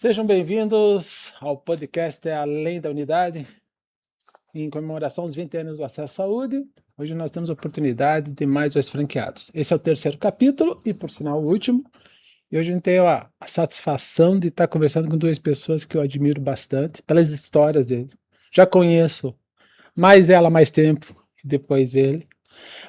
Sejam bem-vindos ao podcast Além da Unidade, em comemoração dos 20 anos do Acesso à Saúde. Hoje nós temos a oportunidade de mais 2 franqueados. Esse é o terceiro capítulo e, por sinal, o último. E hoje a gente tem a satisfação de estar conversando com 2 pessoas que eu admiro bastante, pelas histórias dele. Já conheço mais ela há mais tempo, e depois ele.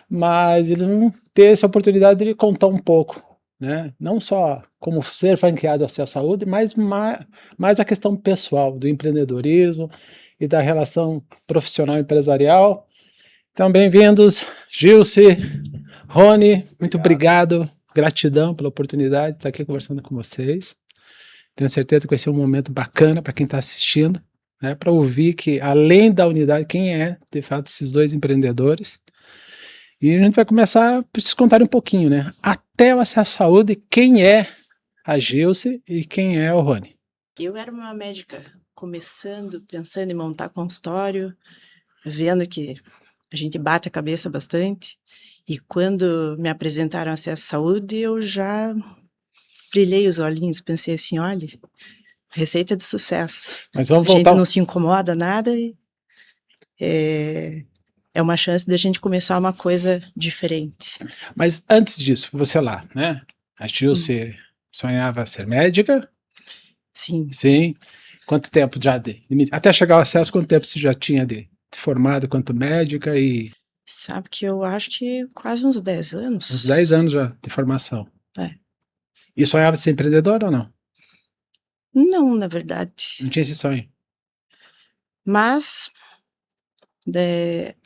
Mas ele não teve essa oportunidade de contar um pouco, né? Não só como ser franqueado Acesso à Saúde, mas mais a questão pessoal, do empreendedorismo e da relação profissional empresarial. Então, bem-vindos, Gilce, Rony, muito obrigado, gratidão pela oportunidade de estar aqui conversando com vocês. Tenho certeza que vai ser um momento bacana para quem está assistindo, né? Para ouvir que, além da unidade, quem é, de fato, esses 2 empreendedores. E a gente vai começar por vocês contarem um pouquinho, né? Até o Acesso à Saúde, quem é a Gilce e quem é o Rony? Eu era uma médica começando, pensando em montar consultório, vendo que a gente bate a cabeça bastante. E quando me apresentaram Acesso à Saúde, eu já brilhei os olhinhos, pensei assim, olha, receita de sucesso. Mas vamos A gente voltar. não se incomoda nada e é uma chance de a gente começar uma coisa diferente. Mas antes disso, você lá, né? A Gilce sonhava ser médica? Sim. Sim. Quanto tempo já de limite? Até chegar ao acesso, quanto tempo você já tinha de formado quanto médica e Sabe que eu acho que quase uns 10 anos. uns 10 anos já de formação. É. E sonhava ser empreendedora ou não? Não, na verdade. Não tinha esse sonho? Mas,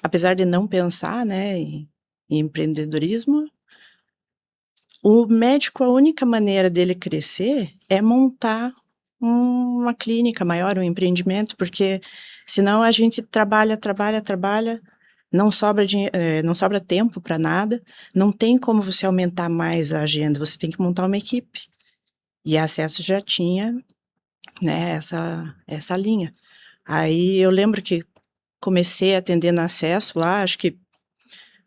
apesar de não pensar, né, em empreendedorismo, o médico, a única maneira dele crescer é montar uma clínica maior, um empreendimento, porque senão a gente trabalha, não sobra não sobra tempo para nada, não tem como você aumentar mais a agenda, você tem que montar uma equipe. E a Acesso já tinha, né, essa linha. Aí eu lembro que comecei a atender na Acesso lá, acho que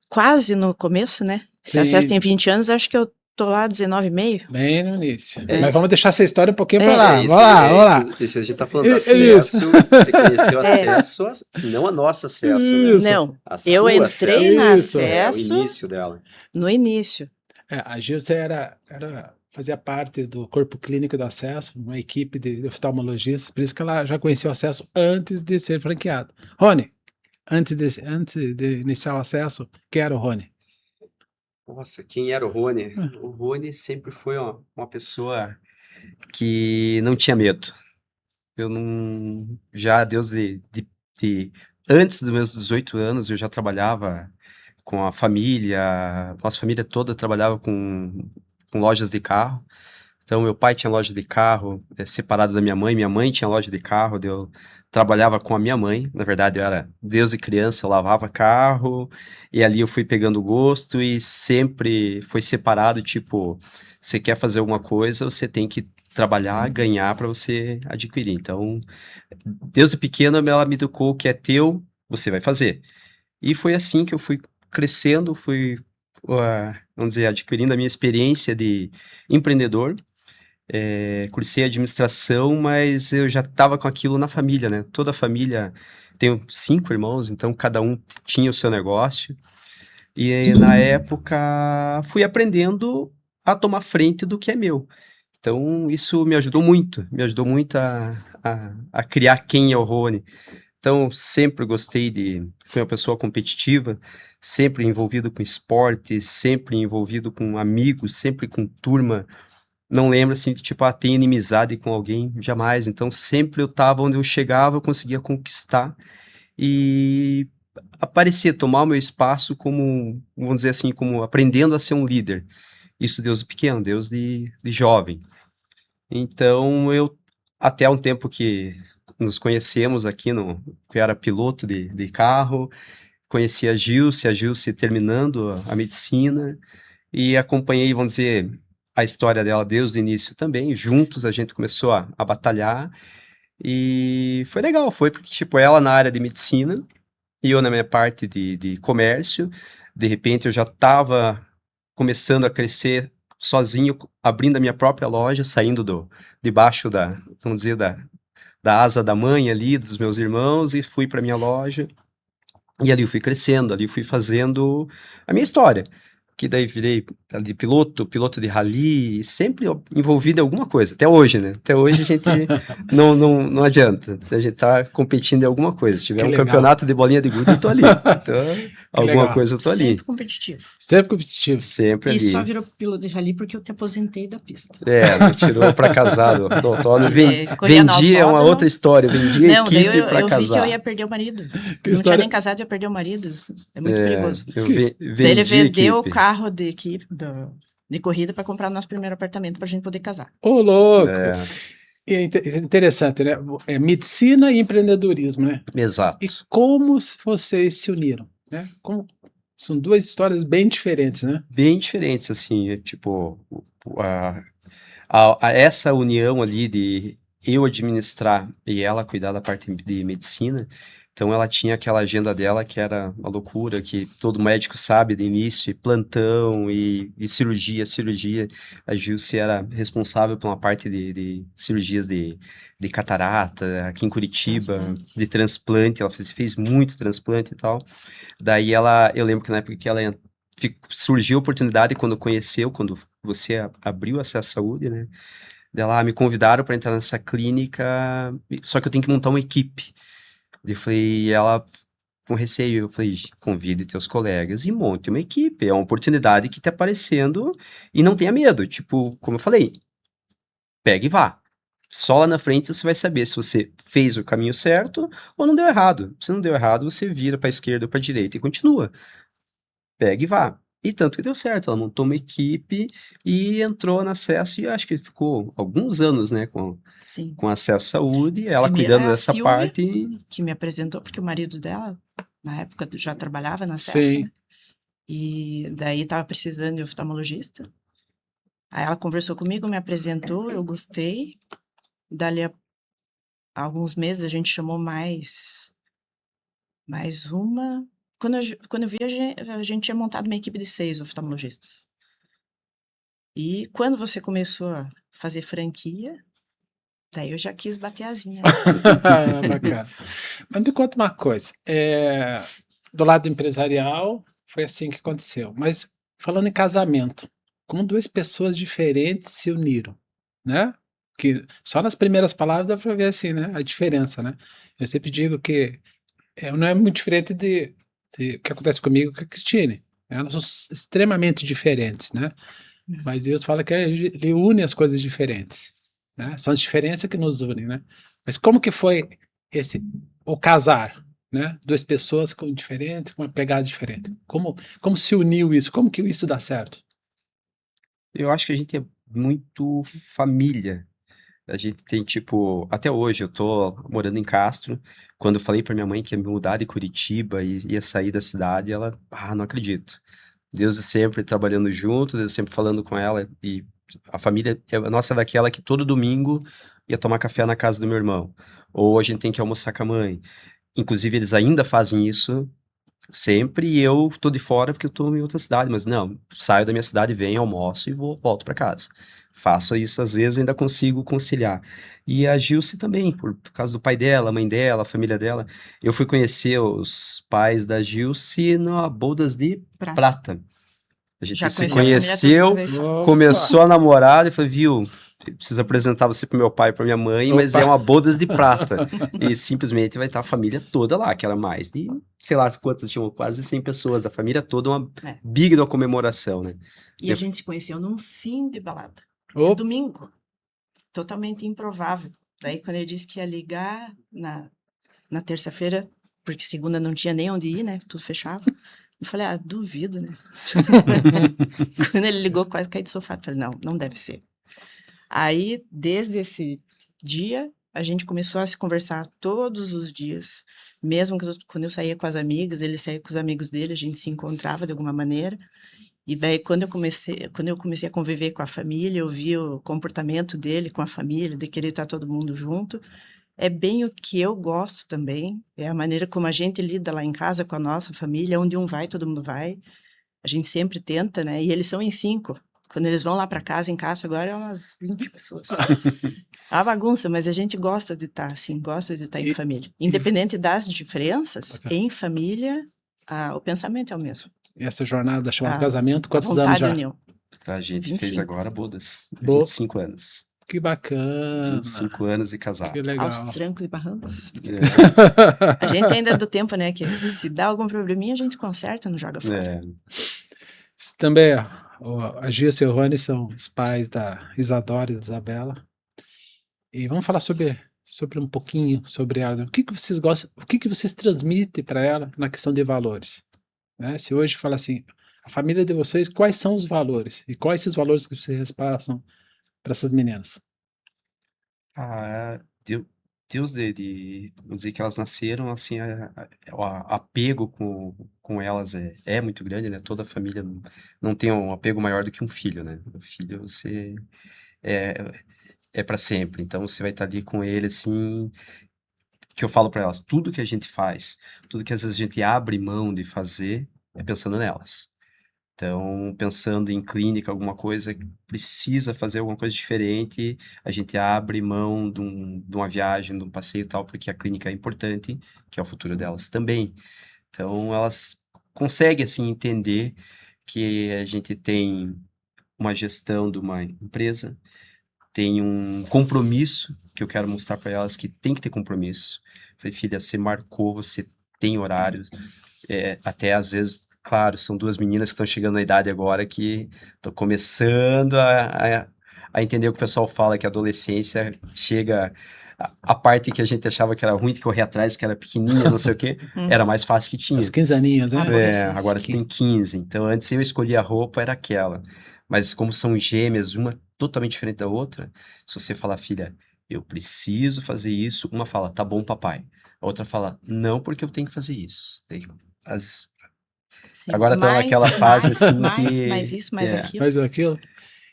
quase no começo, né? Se a Acesso tem 20 anos, acho que eu tô lá 19,5. Bem no início. É Mas isso. vamos deixar essa história um pouquinho para lá. Isso, Vamos lá. Isso, a gente tá falando do É isso. acesso, você conheceu acesso, não a nosso acesso, né? Isso. Não, A eu sua entrei acesso. na Isso. O Acesso início dela. no início. A Gilce fazia parte do corpo clínico do Acesso, uma equipe de oftalmologistas, por isso que ela já conhecia o Acesso antes de ser franqueado. Rony, antes de iniciar o Acesso, quem era o Rony? Nossa, quem era o Rony? O Rony sempre foi uma pessoa que não tinha medo. Eu não... Já antes dos meus 18 anos, eu já trabalhava com a família, nossa família toda trabalhava com lojas de carro. Então, meu pai tinha loja de carro, separado da minha mãe tinha loja de carro, eu trabalhava com a minha mãe, na verdade eu era desde criança, eu lavava carro, e ali eu fui pegando gosto e sempre foi separado, tipo, você quer fazer alguma coisa, você tem que trabalhar, ganhar para você adquirir. Então, desde pequeno ela me educou que é teu, você vai fazer. E foi assim que eu fui crescendo, vamos dizer, adquirindo a minha experiência de empreendedor. Cursei administração, mas eu já estava com aquilo na família, né? Toda a família, tenho 5 irmãos, então cada um tinha o seu negócio. E na época fui aprendendo a tomar frente do que é meu. Então isso me ajudou muito a criar quem é o Rony. Então sempre fui uma pessoa competitiva, sempre envolvido com esporte, sempre envolvido com amigos, sempre com turma. Não lembro, assim, de, tipo, ter inimizade com alguém, jamais. Então, sempre eu tava onde eu chegava, eu conseguia conquistar e aparecer, tomar o meu espaço como, vamos dizer assim, como aprendendo a ser um líder. Isso Deus de pequeno, Deus de jovem. Então, até um tempo que nos conhecemos aqui, que eu era piloto de carro, conheci a Gilce terminando a medicina, e acompanhei, vamos dizer, a história dela desde o início também. Juntos a gente começou a batalhar e foi legal. Foi porque, tipo, ela na área de medicina e eu na minha parte de comércio. De repente eu já estava começando a crescer sozinho, abrindo a minha própria loja, saindo debaixo vamos dizer, da asa da mãe ali, dos meus irmãos, e fui para minha loja. E ali eu fui crescendo, ali eu fui fazendo a minha história. Que daí virei de piloto de rally, sempre envolvido em alguma coisa. Até hoje, né? Até hoje a gente não adianta. A gente tá competindo em alguma coisa. Se tiver Que um legal. campeonato de bolinha de gude, eu tô ali. Então, alguma legal. coisa eu tô ali. Sempre competitivo. Sempre competitivo. Sempre E só ali. virou piloto de rally porque eu te aposentei da pista. Me tirou pra casar do autódromo. Corria no Vendi, é uma autódromo. outra história. Vendi a Não, daí equipe pra eu vi que eu casar. ia perder o marido. Que Não tinha história- nem casado, ia perder o marido. É muito perigoso. Eu Que Daí ele vendi a vendeu o equipe. carro de equipe, de corrida para comprar o nosso primeiro apartamento pra gente poder casar. Ô, louco! É, E é interessante, né? É medicina e empreendedorismo, né? exato. E como vocês se uniram, né? São duas histórias bem diferentes, né? Bem diferentes, assim, tipo, essa união ali de eu administrar e ela cuidar da parte de medicina, então ela tinha aquela agenda dela que era uma loucura, que todo médico sabe de início, e plantão e cirurgia. A Gilce era responsável por uma parte de cirurgias de catarata aqui em Curitiba, de transplante, ela fez muito transplante e tal. Daí eu lembro que na época que ela surgiu a oportunidade quando você abriu acesso à saúde, né? Dela, me convidaram para entrar nessa clínica, só que eu tenho que montar uma equipe. Eu falei, ela com receio, eu falei, convide teus colegas e monte uma equipe, é uma oportunidade que tá aparecendo e não tenha medo, tipo, como eu falei, pega e vá. Só lá na frente você vai saber se você fez o caminho certo ou não deu errado. Se não deu errado, você vira para a esquerda ou para a direita e continua. Pega e vá. E tanto que deu certo, ela montou uma equipe e entrou na Acesso e acho que ficou alguns anos, né, Sim. com Acesso à Saúde, ela Primeiro cuidando é a dessa Silvia, parte. que me apresentou, porque o marido dela, na época, já trabalhava na Sim. Acesso, né? E daí tava precisando de oftalmologista. Aí ela conversou comigo, me apresentou, eu gostei. Dali a alguns meses a gente chamou mais uma. Quando eu vi, a gente tinha montado uma equipe de 6 oftalmologistas. E quando você começou a fazer franquia, daí eu já quis bater asinha. Bacana. Mas me conta uma coisa. Do lado empresarial, foi assim que aconteceu. Mas falando em casamento, como duas pessoas diferentes se uniram, né? Que só nas primeiras palavras dá para ver assim, né? A diferença, né? Eu sempre digo que não é muito diferente de o que acontece comigo com a Cristine. Elas são extremamente diferentes, né? Mas Deus fala que ele une as coisas diferentes, né? São as diferenças que nos unem, né? Mas como que foi o casar, né? Duas pessoas com diferentes, com uma pegada diferente. Como se uniu isso? Como que isso dá certo? Eu acho que a gente é muito família. A gente tem, tipo, até hoje eu tô morando em Castro. Quando eu falei pra minha mãe que ia me mudar de Curitiba e ia sair da cidade, ela, não acredito. Deus é sempre trabalhando junto, Deus sempre falando com ela. E a família, a nossa é daquela que todo domingo ia tomar café na casa do meu irmão. Ou a gente tem que almoçar com a mãe. Inclusive, eles ainda fazem isso sempre e eu tô de fora porque eu tô em outra cidade. Mas não, saio da minha cidade, venho, almoço e volto pra casa. Faço isso, às vezes ainda consigo conciliar. E a Gilce também, por causa do pai dela, a mãe dela, a família dela. Eu fui conhecer os pais da Gilce na Bodas de Prata. A gente Já se conheci a família toda de uma conheceu, vez só. começou a namorar e falei, viu, preciso apresentar você pro meu pai e pra minha mãe, mas Opa. é uma Bodas de Prata. E simplesmente vai estar a família toda lá, que era mais de, sei lá quantas, tinham quase 100 pessoas, a família toda, uma big de uma comemoração, né? E a gente se conheceu num fim de balada. Opa. Domingo. Totalmente improvável. Daí, quando ele disse que ia ligar na terça-feira, porque segunda não tinha nem onde ir, né? Tudo fechava. Eu falei, duvido, né? Quando ele ligou, quase caí do sofá. Eu falei, não deve ser. Aí, desde esse dia, a gente começou a se conversar todos os dias. Mesmo quando eu saía com as amigas, ele saía com os amigos dele, a gente se encontrava de alguma maneira. E daí, quando eu comecei a conviver com a família, eu vi o comportamento dele com a família, de querer estar todo mundo junto. É bem o que eu gosto também, é a maneira como a gente lida lá em casa com a nossa família, onde um vai, todo mundo vai. A gente sempre tenta, né? E eles são em 5. Quando eles vão lá para casa, em casa agora é umas 20 pessoas. É uma bagunça, mas a gente gosta de estar assim, gosta de estar em E- família. Independente das diferenças, Bacana. em família, o pensamento é o mesmo. E essa jornada chamada A, casamento, a quantos anos vontade de já? união. A gente fez 25. agora bodas, Bo- 25 anos. Que bacana. 25 anos e Que casado. Aos legal. trancos e barrancos. É, A gente ainda é do tempo, né? Que se dá algum probleminha, a gente conserta, não joga fora. é, Também, a Gilson e o Rony são os pais da Isadora e da Isabela. E vamos falar sobre um pouquinho sobre ela. O que que vocês gostam, o que que vocês transmitem para ela na questão de valores? Né? Se hoje fala assim, a família de vocês, quais são os valores? E quais esses valores que vocês passam para essas meninas? Ah, Deus vamos dizer que elas nasceram assim, o apego com elas é muito grande, né? Toda família não tem um apego maior do que um filho, né? O filho você é, é para sempre, então você vai estar ali com ele assim, que eu falo para elas, tudo que a gente faz, tudo que às vezes a gente abre mão de fazer, é pensando nelas. Então, pensando em clínica, alguma coisa que precisa fazer alguma coisa diferente, a gente abre mão de uma viagem, de um passeio e tal, porque a clínica é importante, que é o futuro delas também. Então, elas conseguem, assim, entender que a gente tem uma gestão de uma empresa, tem um compromisso, que eu quero mostrar para elas que tem que ter compromisso. Falei, filha, você marcou, você tem horários, até às vezes, claro, são duas meninas que estão chegando na idade agora que estão começando a entender o que o pessoal fala, que a adolescência chega. A parte que a gente achava que era ruim de correr atrás, que era pequenininha, não sei o quê, era mais fácil que tinha. Os 15 aninhos, né? Agora você tem 15. Então, antes eu escolhia a roupa, era aquela. Mas como são gêmeas, uma totalmente diferente da outra, se você falar, filha, eu preciso fazer isso, uma fala, tá bom, papai. A outra fala, não, porque eu tenho que fazer isso. Daí, as, Sim. agora estão Mais, naquela fase mais, assim mais que. isso, mais aquilo. Mas aquilo.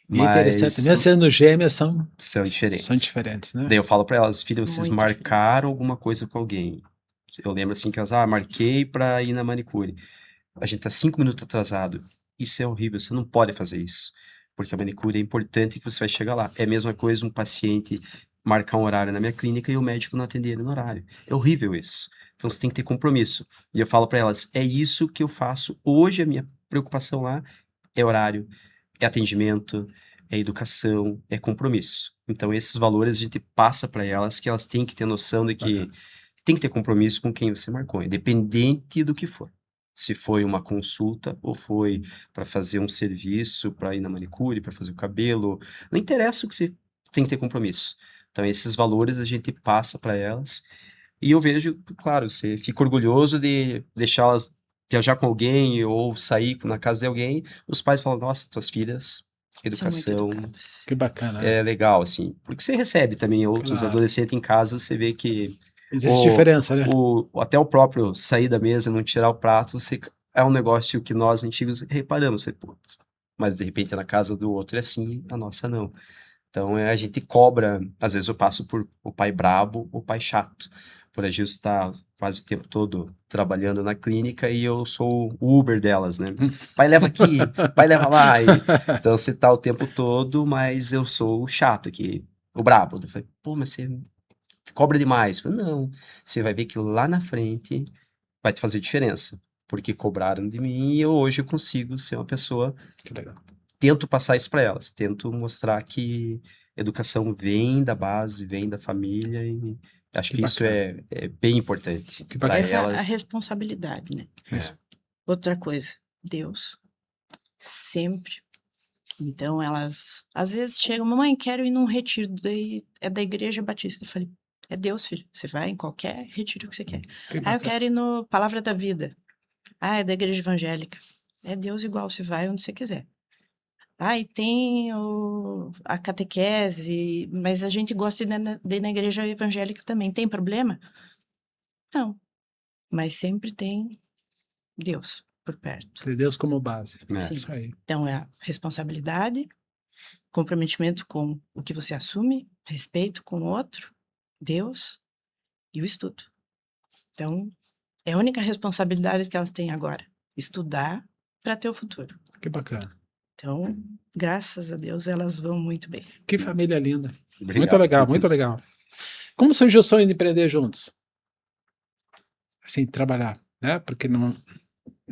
E é interessante, Mas mesmo sendo gêmeas, são são diferentes. diferentes, né? Daí eu falo pra elas, filha, vocês Muito marcaram alguma coisa com alguém. Eu lembro assim que elas, marquei pra ir na manicure. A gente tá 5 minutos atrasado. Isso é horrível, você não pode fazer isso. Porque a manicure é importante que você vai chegar lá. É a mesma coisa um paciente marcar um horário na minha clínica e o médico não atender ele no horário. É horrível isso. Então você tem que ter compromisso. E eu falo para elas, é isso que eu faço. Hoje a minha preocupação lá é horário, é atendimento, é educação, é compromisso. Então esses valores a gente passa para elas que elas têm que ter noção de que tem que ter compromisso com quem você marcou, independente do que for. Se foi uma consulta ou foi para fazer um serviço, para ir na manicure, para fazer o cabelo, não interessa o que você tem que ter compromisso. Então, esses valores a gente passa para elas. E eu vejo, claro, você fica orgulhoso de deixá-las viajar com alguém ou sair na casa de alguém. Os pais falam: Nossa, tuas filhas, São muito educação educadas. Que bacana, né? é legal, assim. Porque você recebe também outros Claro. adolescentes em casa, você vê que Existe diferença, né? até o próprio sair da mesa, não tirar o prato, é um negócio que nós antigos reparamos. Falei, putz, mas de repente na casa do outro é assim, a nossa não. Então a gente cobra, às vezes eu passo por o pai brabo, o pai chato. Por a Gil estar quase o tempo todo trabalhando na clínica e eu sou o Uber delas, né? Pai leva aqui, pai leva lá. Então você tá o tempo todo, mas eu sou o chato aqui, o brabo. Eu falei, pô, mas você cobra demais. Eu falei, não, você vai ver que lá na frente vai te fazer diferença. Porque cobraram de mim e hoje eu consigo ser uma pessoa. Que legal. Tento passar isso para elas, tento mostrar que educação vem da base, vem da família e acho Que que isso bacana. é bem importante Que para bacana. Essa é a elas. responsabilidade, né? Isso. Outra coisa, Deus. Sempre. Então, elas, às vezes, chegam, mamãe, quero ir num retiro, é da Igreja Batista. Eu falei, é Deus, filho. Você vai em qualquer retiro que você quer. Que Eu bacana. quero ir no Palavra da Vida. É da Igreja Evangélica. É Deus igual, você vai onde você quiser. E tem a catequese, mas a gente gosta de ir na Igreja Evangélica também. Tem problema? Não. Mas sempre tem Deus por perto. Ter Deus como base. É. Sim. Isso aí. Então, é a responsabilidade, comprometimento com o que você assume, respeito com o outro, Deus e o estudo. Então, é a única responsabilidade que elas têm agora. Estudar para ter o futuro. Que bacana. Então, graças a Deus, elas vão muito bem. Que família linda. Muito Obrigado. legal, muito legal. Como surgiu o sonho de empreender juntos? Assim, trabalhar, né? Porque não,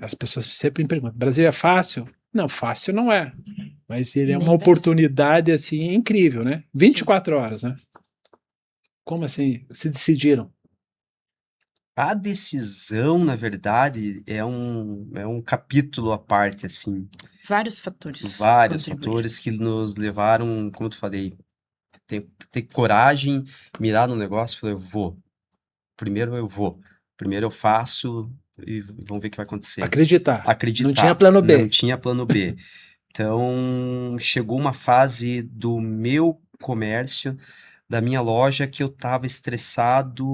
as pessoas sempre me perguntam, Brasil é fácil? Não, fácil não é. Mas ele é uma Nem vai ser. oportunidade, assim, incrível, né? 24 horas, né? Como assim? Se decidiram? A decisão, na verdade, é um capítulo à parte, assim. Vários fatores Vários contribuíram. fatores que nos levaram, como eu falei, ter coragem, mirar no negócio e falar, eu vou. Primeiro eu vou. Primeiro eu faço e vamos ver o que vai acontecer. Acreditar. Acreditar. Não tinha plano B. Não tinha plano B. Então, chegou uma fase do meu comércio, da minha loja, que eu estava estressado,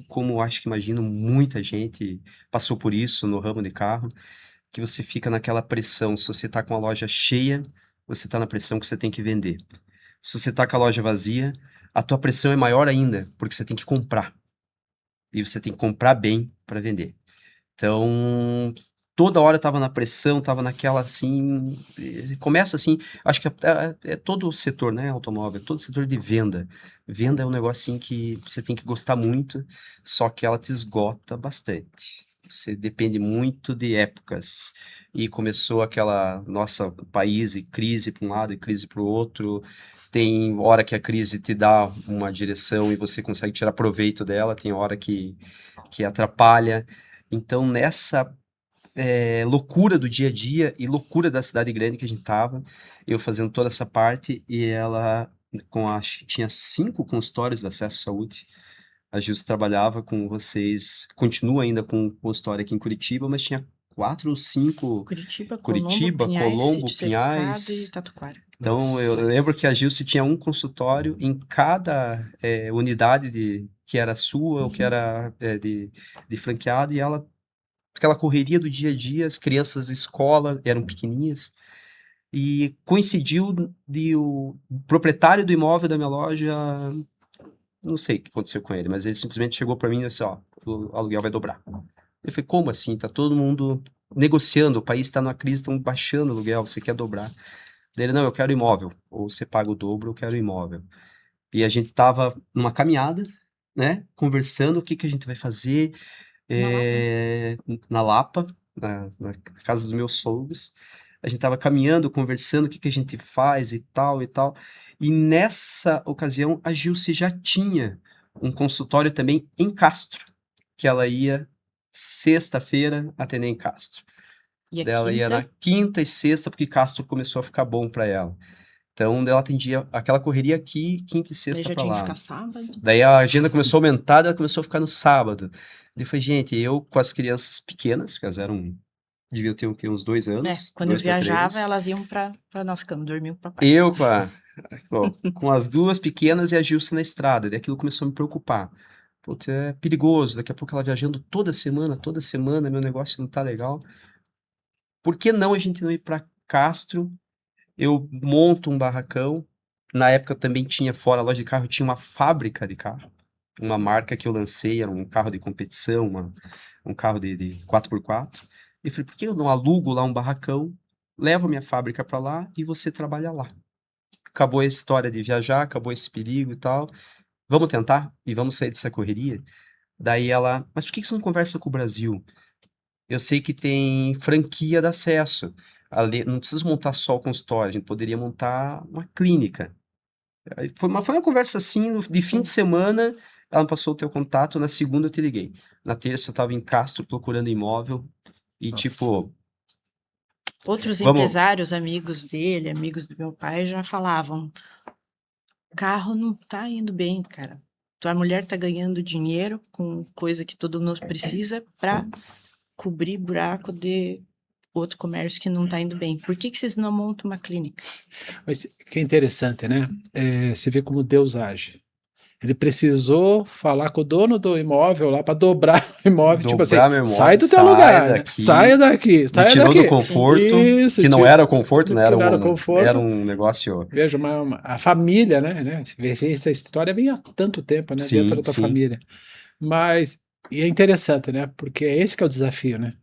como acho que imagino muita gente passou por isso no ramo de carro, que você fica naquela pressão. Se você está com a loja cheia, você está na pressão que você tem que vender. Se você está com a loja vazia, a tua pressão é maior ainda, porque você tem que comprar. E você tem que comprar bem para vender. Então, toda hora eu estava na pressão, estava naquela assim. Começa assim, acho que é todo o setor, né? Automóvel, todo o setor de venda. Venda é um negócio assim que você tem que gostar muito, só que ela te esgota bastante. Você depende muito de épocas. E começou aquela nossa país e crise para um lado e crise para o outro. Tem hora que a crise te dá uma direção e você consegue tirar proveito dela, tem hora que atrapalha. Então, nessa loucura do dia a dia e loucura da cidade grande que a gente tava, eu fazendo toda essa parte e ela tinha 5 consultórios de acesso à saúde. A Gilce trabalhava com vocês, continua ainda com consultório aqui em Curitiba, mas tinha 4 ou 5 Curitiba, Curitiba, Colombo, Colombo, Sítio Cercado Pinhais. e Tatuquara. Então, eu Nossa. lembro que a Gilce tinha um consultório em cada unidade que era sua ou que era de franqueado, e ela, aquela correria do dia a dia, as crianças da escola eram pequenininhas, e coincidiu de o proprietário do imóvel da minha loja, não sei o que aconteceu com ele, mas ele simplesmente chegou para mim e disse, ó, o aluguel vai dobrar. Eu falei, como assim? Tá todo mundo negociando, o país está numa crise, estão baixando o aluguel, você quer dobrar? Dele, não, eu quero imóvel. Ou você paga o dobro, eu quero imóvel. E a gente tava numa caminhada, né? Conversando o que que a gente vai fazer na Lapa, na casa dos meus sogros. A gente tava caminhando, conversando o que que a gente faz e tal e tal. E nessa ocasião, a Gilce já tinha um consultório também em Castro, que ela ia sexta-feira atender em Castro. E a Dela ia na quinta, quinta e sexta, porque Castro começou a ficar bom para ela. Então, ela atendia aquela correria aqui, quinta e daí sexta já para tinha que lá. ficar sábado. Daí a agenda começou a aumentar, ela começou a ficar no sábado. Daí eu falei, gente, eu com as crianças pequenas, que elas deviam ter o quê, uns 2 anos, Quando eu 2 para viajava, 3. elas iam pra nossa cama, dormiam com o papai. Eu com as 2 pequenas e a Gilce na estrada. Daí aquilo começou a me preocupar. Putz, é perigoso, daqui a pouco ela viajando toda semana, meu negócio não tá legal. Por que não a gente não ir para Castro? Eu monto um barracão. Na época também tinha fora a loja de carro, tinha uma fábrica de carro. Uma marca que eu lancei, era um carro de competição, um carro de 4x4. E falei, por que eu não alugo lá um barracão, levo a minha fábrica para lá e você trabalha lá? Acabou a história de viajar, acabou esse perigo e tal. Vamos tentar e vamos sair dessa correria? Daí ela, mas por que você não conversa com o Brasil? Eu sei que tem franquia de acesso. Não precisa montar só o consultório, a gente poderia montar uma clínica. Aí foi uma conversa assim, de fim de semana, ela me passou o teu contato, na segunda eu te liguei. Na terça eu estava em Castro procurando imóvel e Nossa. tipo, Outros vamos, empresários, amigos dele, amigos do meu pai, já falavam: carro não tá indo bem, cara. Tua mulher tá ganhando dinheiro com coisa que todo mundo precisa para cobrir buraco de outro comércio que não tá indo bem. Por que vocês não montam uma clínica? Mas que interessante, né? Você vê como Deus age. Ele precisou falar com o dono do imóvel lá para dobrar o imóvel, tipo assim, dobrar meu imóvel, sai do teu sai lugar, né? daqui, Saia daqui, me saia tirou do daqui. conforto, Isso, que não era conforto, né? que Era não era era conforto. um negócio. Veja, a família, né? Essa história vem há tanto tempo, né? Dentro da tua Sim. família. Mas, e é interessante, né? Porque é esse que é o desafio, né?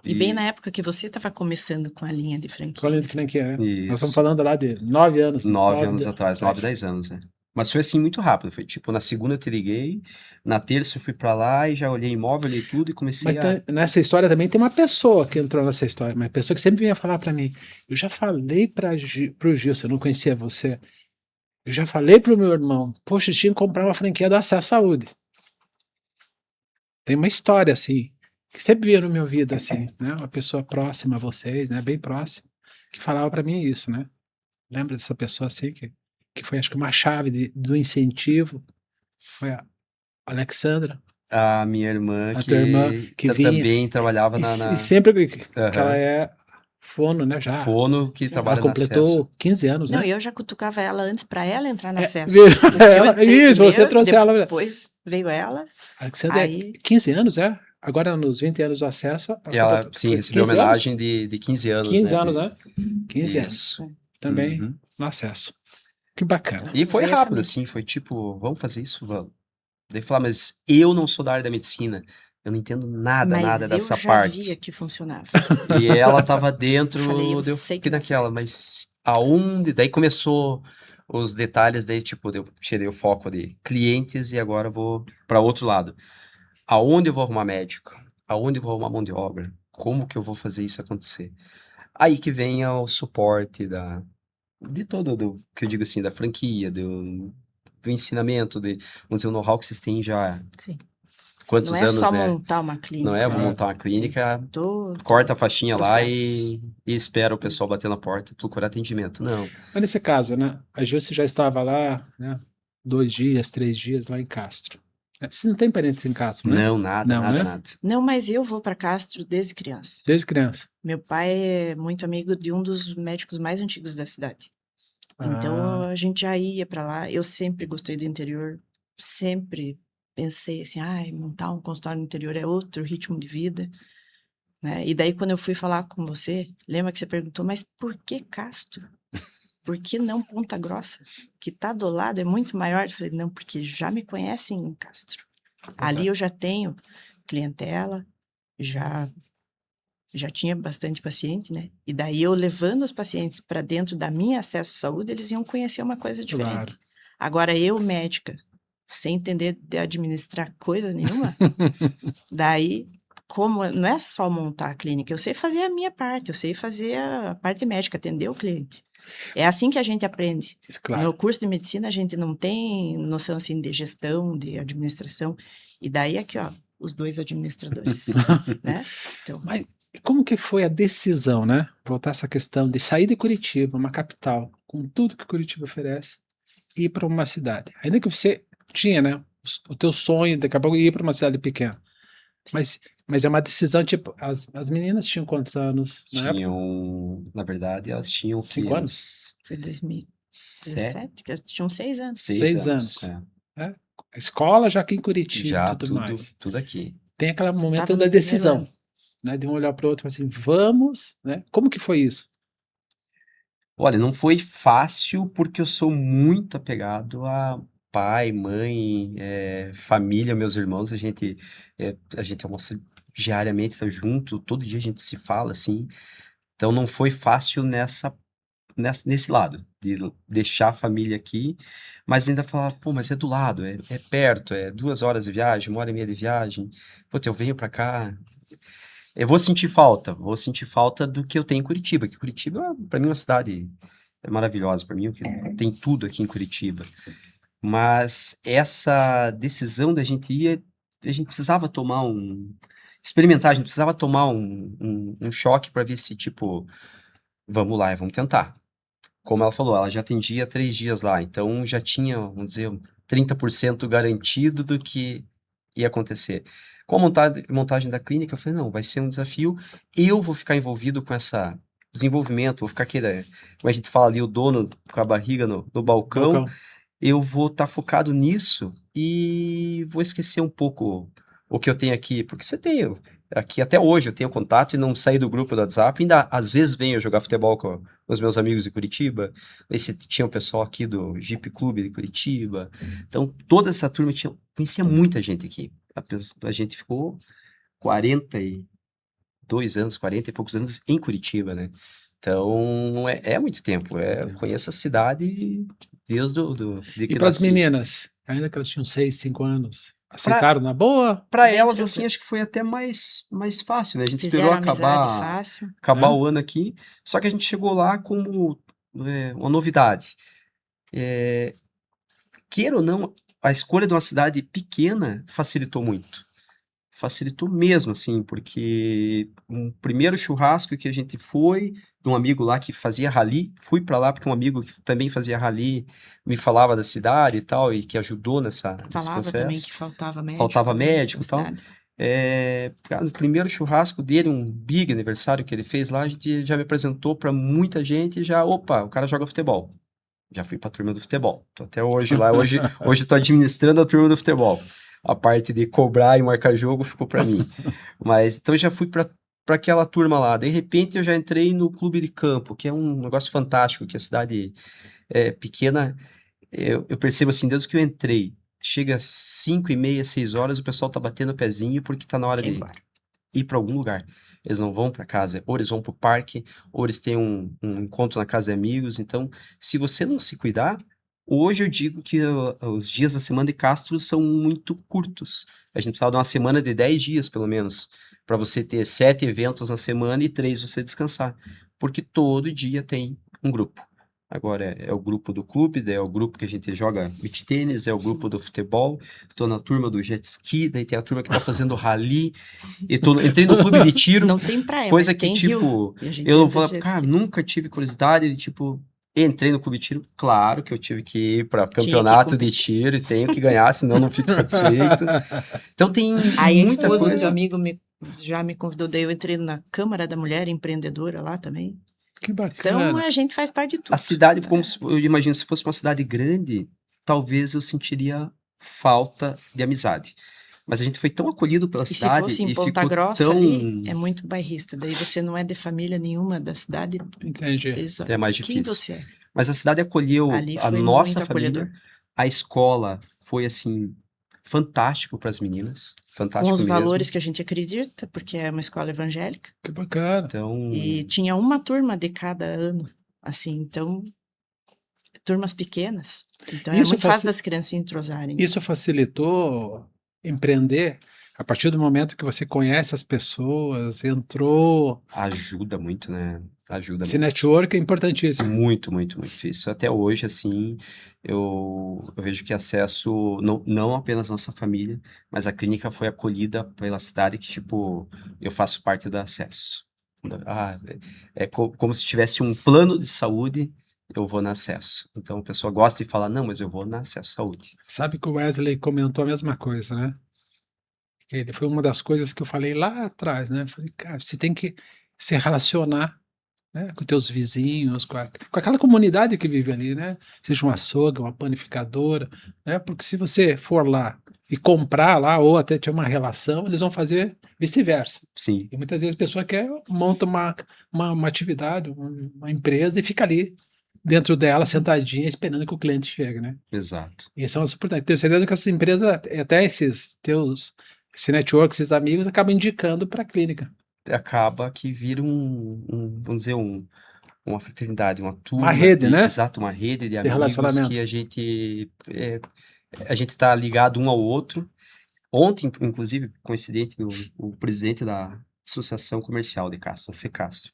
E bem na época que você estava começando com a linha de franquia. Colin de franquia, né? Nós estamos Isso. falando lá de 9 anos. 9 anos atrás, 9, 10 anos, né? Mas foi assim muito rápido. Foi tipo, na segunda eu te liguei, na terça eu fui pra lá e já olhei imóvel, olhei tudo e comecei Mas nessa história também tem uma pessoa que entrou nessa história, uma pessoa que sempre vinha falar pra mim. Eu já falei pro Gilson, eu não conhecia você. Eu já falei pro meu irmão, poxa, eu tinha que comprar uma franquia do Acesso Saúde. Tem uma história assim, que sempre vinha no meu ouvido assim, né? Uma pessoa próxima a vocês, né? Bem próxima, que falava pra mim isso, né? Lembra dessa pessoa assim que foi acho que uma chave do incentivo? Foi a Alexandra, a minha irmã a tua irmã, que vinha. também trabalhava E sempre que ela Aham. é fono, né? Já. Fono que Ela trabalha na completou Acesso. 15 anos, Não, né? eu já cutucava ela antes para ela entrar na Acesso. Viu? Porque eu entrei Isso, você primeiro, trouxe ela. Depois veio ela. Alexandra, Aí- 15 anos, é? Agora nos 20 anos do acesso. E ela, completou- sim, foi recebeu 15 anos? homenagem de 15 anos, 15 né? anos, né? 15 anos. Isso. Também Uhum. no acesso. Que bacana. E foi Veio a rápido, família. assim, foi tipo, vamos fazer isso? Vamos. Daí falar, mas eu não sou da área da medicina, eu não entendo nada Mas eu dessa já parte. via que funcionava. E ela tava dentro, Falei, eu daí eu sei que fiquei dá naquela, certo. mas aonde? Daí começou os detalhes, daí tipo, eu tirei o foco de clientes e agora eu vou para outro lado. Aonde eu vou arrumar médico? Aonde eu vou arrumar mão de obra? Como que eu vou fazer isso acontecer? Aí que vem o suporte de todo, que eu digo assim, da franquia, do ensinamento, vamos dizer, o know-how que vocês têm já Sim. quantos Não é anos, só né? montar uma clínica. Não é, vou Claro. montar uma clínica, Todo corta a faixinha lá processo. e espera o pessoal bater na porta e procurar atendimento. Não. Mas nesse caso, né? A Gilce já estava lá, né? 2 dias, 3 dias lá em Castro. Você não tem parentes em Castro, né? Não, nada, Não, nada, né? nada. Não, mas eu vou para Castro desde criança. Desde criança. Meu pai é muito amigo de um dos médicos mais antigos da cidade. Então a gente já ia para lá. Eu sempre gostei do interior, sempre pensei assim, ai, montar um consultório no interior é outro ritmo de vida, né? E daí quando eu fui falar com você, lembra que você perguntou, mas por que Castro? Por que não Ponta Grossa? Que tá do lado, é muito maior. Eu falei, não, porque já me conhecem em Castro. Ali eu já tenho clientela, já tinha bastante paciente, né? E daí eu levando os pacientes para dentro da minha Acesso à Saúde, eles iam conhecer uma coisa diferente. Claro. Agora eu, médica, sem entender de administrar coisa nenhuma, daí, como não é só montar a clínica, eu sei fazer a minha parte, eu sei fazer a parte médica, atender o cliente. É assim que a gente aprende. Claro. No curso de medicina, a gente não tem noção assim de gestão, de administração. E daí aqui, ó, os dois administradores, né? Então, Mas como que foi a decisão, né? Voltar essa questão de sair de Curitiba, uma capital, com tudo que Curitiba oferece, e ir para uma cidade. Ainda que você tinha, né? O teu sonho, daqui a pouco, ir para uma cidade pequena. Mas é uma decisão, tipo, as meninas tinham quantos anos na época? Tinham, na verdade, elas tinham o quê? 5 anos? Uns foi 2017, que eles tinham 6 anos. 6 anos. É. Escola já aqui em Curitiba Já e tudo mais. tudo aqui. Tem aquele momento Tava no da primeiro decisão, ano. né? De um olhar para o outro e falar assim, vamos, né? Como que foi isso? Olha, não foi fácil porque eu sou muito apegado a pai, mãe, família, meus irmãos. A gente almoça diariamente, tá junto, todo dia a gente se fala assim. Então não foi fácil nesse lado, de deixar a família aqui, mas ainda falar, pô, mas é do lado, é perto, é 2 horas de viagem, 1 hora e meia de viagem. Pô, eu venho pra cá. Eu vou sentir falta do que eu tenho em Curitiba, que Curitiba, para mim, é uma cidade maravilhosa, para mim, que tem tudo aqui em Curitiba. Mas essa decisão da gente ir, a gente precisava experimentar, a gente precisava tomar um choque para ver se, tipo, vamos lá, vamos tentar. Como ela falou, ela já atendia 3 dias lá, então já tinha, vamos dizer, 30% garantido do que ia acontecer. Com a montagem da clínica, eu falei, não, vai ser um desafio, eu vou ficar envolvido com essa desenvolvimento, vou ficar aquele, como a gente fala ali, o dono com a barriga no balcão, eu vou estar focado nisso e vou esquecer um pouco o que eu tenho aqui, porque você tem aqui até hoje, eu tenho contato e não saí do grupo do WhatsApp, ainda às vezes venho jogar futebol com os meus amigos de Curitiba, esse tinha o pessoal aqui do Jeep Clube de Curitiba, então toda essa turma conhecia muita gente aqui, a gente ficou 40 e 42 anos, 40 e poucos anos em Curitiba, né? Então, é muito tempo. Eu conheço a cidade desde de E que para as nasci. meninas, ainda que elas tinham 6, 5 anos, Pra, aceitaram na boa? pra Bem elas, assim, tranquilo. acho que foi até mais fácil, né? A gente esperou Fizeram amizade fácil. acabar Hã? o ano aqui, só que a gente chegou lá como uma novidade. É, queira ou não, a escolha de uma cidade pequena facilitou muito. Facilitou mesmo, assim, porque um primeiro churrasco que a gente foi, de um amigo lá que fazia rally, fui para lá porque um amigo que também fazia rally me falava da cidade e tal, e que ajudou nesse Falava também processo. que faltava médico Faltava ali na médico e tal. cidade. Cara, no primeiro churrasco dele, um big aniversário que ele fez lá, a gente já me apresentou para muita gente e já, opa, o cara joga futebol. Já fui pra turma do futebol. Tô até hoje lá. Hoje tô administrando a turma do futebol. A parte de cobrar e marcar jogo ficou pra mim. Mas então eu já fui pra aquela turma lá. De repente eu já entrei no clube de campo, que é um negócio fantástico, que a cidade é pequena. Eu percebo assim, desde que eu entrei, chega às 5h30, 6 horas, o pessoal tá batendo o pezinho porque tá na hora Quer ir de embora. ir para algum lugar. Eles não vão para casa, ou eles vão para o parque, ou eles têm um encontro na casa de amigos. Então, se você não se cuidar, hoje eu digo que os dias da semana de Castro são muito curtos. A gente precisava de uma semana de 10 dias, pelo menos, para você ter 7 eventos na semana e 3 você descansar. Porque todo dia tem um grupo. Agora é o grupo do clube, daí é o grupo que a gente joga beach tênis, é o grupo do futebol, tô na turma do jet ski, daí tem a turma que tá fazendo rally, entrei no clube de tiro, Não tem praia, coisa mas que, tem rio. tipo, E a gente eu anda de vou, jet cara, ski. nunca tive curiosidade de, tipo, entrei no clube de tiro, claro que eu tive que ir para Tinha que campeonato de competir. tiro e tenho que ganhar, senão não fico satisfeito. Então tem Aí a muita esposa do coisa. amigo já me convidou, daí eu entrei na Câmara da Mulher Empreendedora lá também. Que Então bacana. a gente faz parte de A tudo. cidade, eu imagino, se fosse uma cidade grande, talvez eu sentiria falta de amizade. Mas a gente foi tão acolhido pela E se cidade fosse em e Ponta ficou Grossa tão... ali, é muito bairrista. Daí você não é de família nenhuma da cidade. Entendi. Eles olham, É mais quem difícil. você é? Mas a cidade acolheu Ali a foi nossa muito família, acolhedor. a escola foi, assim, fantástico para as meninas, Com fantástico os mesmo. valores que a gente acredita, porque é uma escola evangélica. Que bacana. Então, E tinha uma turma de cada ano, assim, então, turmas pequenas. Então é Isso, muito fácil das crianças se entrosarem. isso facilitou empreender a partir do momento que você conhece as pessoas, entrou. ajuda muito, né? Ajuda Esse muito. network é importantíssimo. Muito, muito, muito. Isso até hoje, assim, eu vejo que acesso, não apenas nossa família, mas a clínica foi acolhida pela cidade que, tipo, eu faço parte do acesso. Ah, como se tivesse um plano de saúde, eu vou na acesso. Então a pessoa gosta de falar, não, mas eu vou na acesso saúde. Sabe que o Wesley comentou a mesma coisa, né? Ele foi uma das coisas que eu falei lá atrás, né? Falei, cara, você tem que se relacionar, né, com teus vizinhos, com aquela comunidade que vive ali, né? Seja uma açougue, uma panificadora, né? Porque se você for lá e comprar lá, ou até ter uma relação, eles vão fazer vice-versa. Sim, E muitas vezes a pessoa monta uma atividade, uma empresa e fica ali dentro dela, sentadinha, esperando que o cliente chegue, né? exato. E isso é uma oportunidade. Tenho certeza que essas empresas, até esse network, esses amigos, acabam indicando para a clínica. Acaba que vira vamos dizer, uma fraternidade, uma Uma turma rede, né? exato, uma rede de De amigos que relacionamento. a gente tá ligado um ao outro. Ontem, inclusive, coincidente, o presidente da Associação Comercial de Castro, a Secastro,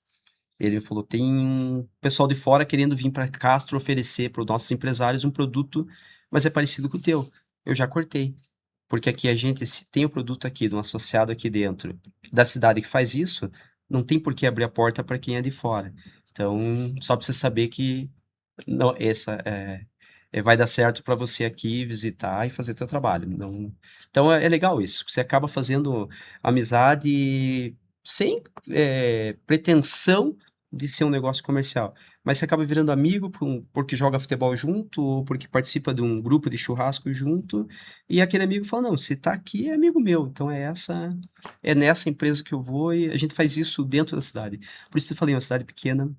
ele falou, tem um pessoal de fora querendo vir para Castro oferecer para os nossos empresários um produto, mas é parecido com o teu. Eu já cortei. Porque aqui a gente, se tem o produto aqui, de um associado aqui dentro da cidade que faz isso, não tem por que abrir a porta para quem é de fora. Então, só para você saber que não, vai dar certo para você aqui visitar e fazer teu trabalho. Não, então é legal isso. Você acaba fazendo amizade sem pretensão de ser um negócio comercial. Mas você acaba virando amigo porque joga futebol junto, ou porque participa de um grupo de churrasco junto, e aquele amigo fala, não, se tá aqui é amigo meu, então é nessa empresa que eu vou, e a gente faz isso dentro da cidade. Por isso eu falei, uma cidade pequena,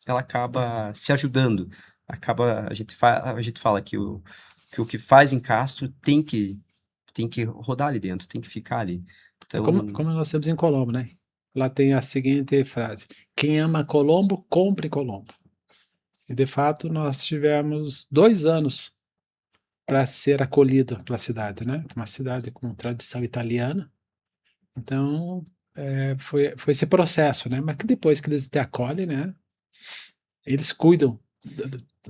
ela acaba se ajudando, a gente fala que o que faz em Castro tem que rodar ali dentro, tem que ficar ali. É Então, como nós temos em Colombo, né? lá tem a seguinte frase: quem ama Colombo, compre Colombo. E, de fato, nós tivemos 2 anos para ser acolhido pela cidade, né? Uma cidade com tradição italiana. Então, foi esse processo, né? Mas que depois que eles te acolhem, né? Eles cuidam,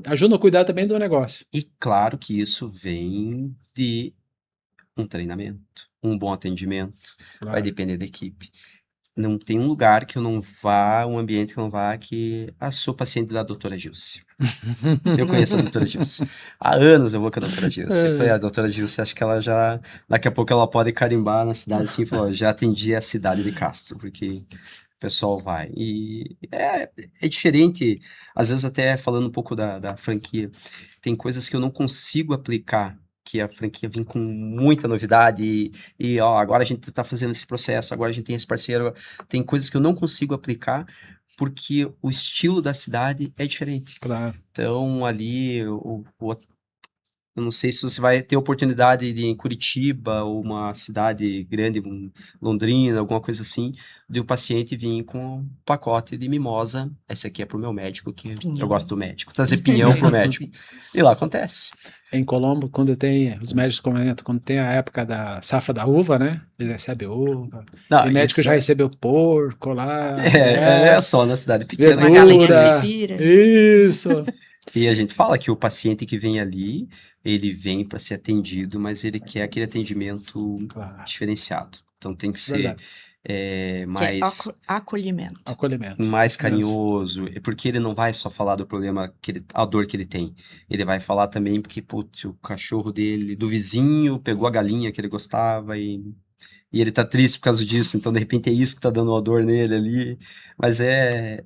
ajudam a cuidar também do negócio. E claro que isso vem de um treinamento, um bom atendimento, vai Claro. depender da equipe. Não tem um lugar que eu não vá, um ambiente que eu não vá, que sou paciente da doutora Gilce. Eu conheço a doutora Gilce. Há anos eu vou com a doutora Gilce. Eu falei, a doutora Gilce, acho que ela já, daqui a pouco ela pode carimbar na cidade assim, falou, já atendi a cidade de Castro, porque o pessoal vai. E é diferente, às vezes até falando um pouco da franquia, tem coisas que eu não consigo aplicar, que a franquia vem com muita novidade e ó, agora a gente está fazendo esse processo, agora a gente tem esse parceiro, tem coisas que eu não consigo aplicar porque o estilo da cidade é diferente. Claro. Então, ali, eu não sei se você vai ter oportunidade de ir em Curitiba ou uma cidade grande, Londrina, alguma coisa assim, de o paciente vir com um pacote de mimosa. Esse aqui é pro meu médico, que eu Pinhão. gosto do médico. Trazer pinhão pro médico. E lá acontece. Em Colombo, quando tem, os médicos comentam, quando tem a época da safra da uva, né? Eles recebem uva. Não, Tem médico que isso já recebeu porco lá. é só na cidade pequena. Uma galinha Verdura. caipira. Isso. E a gente fala que o paciente que vem ali, ele vem para ser atendido, mas ele quer aquele atendimento Claro. diferenciado. Então tem que ser Verdade. Que é mais, acolhimento. Acolhimento. mais Isso. carinhoso, porque ele não vai só falar do problema, a dor que ele tem. Ele vai falar também porque, putz, o cachorro dele, do vizinho, pegou a galinha que ele gostava e ele tá triste por causa disso, então de repente é isso que tá dando uma dor nele ali. Mas é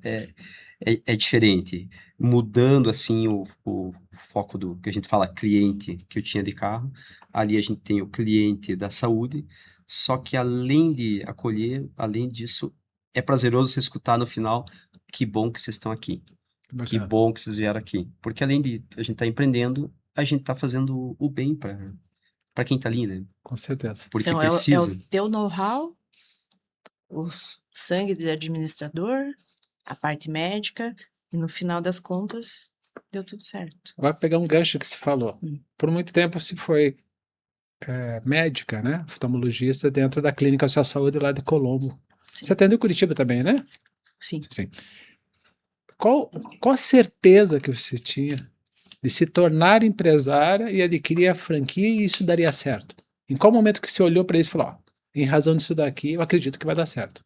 diferente. Mudando assim o foco do que a gente fala cliente que eu tinha de carro, ali a gente tem o cliente da saúde, só que além de acolher, além disso, é prazeroso você escutar no final, que bom que vocês estão aqui, que Bacana. bom que vocês vieram aqui. Porque além de a gente estar empreendendo, a gente tá fazendo o bem para quem tá ali, né? Com certeza. Porque Então, é precisa. o teu know-how, o sangue de administrador, a parte médica, e no final das contas, deu tudo certo. Vai pegar um gancho que se falou. Por muito tempo se foi médica, né? Oftalmologista dentro da Clínica Social Saúde lá de Colombo. Sim. Você atendeu Curitiba também, né? Sim. Sim. Qual a certeza que você tinha de se tornar empresária e adquirir a franquia e isso daria certo? Em qual momento que você olhou para isso e falou, ó, em razão disso daqui, eu acredito que vai dar certo?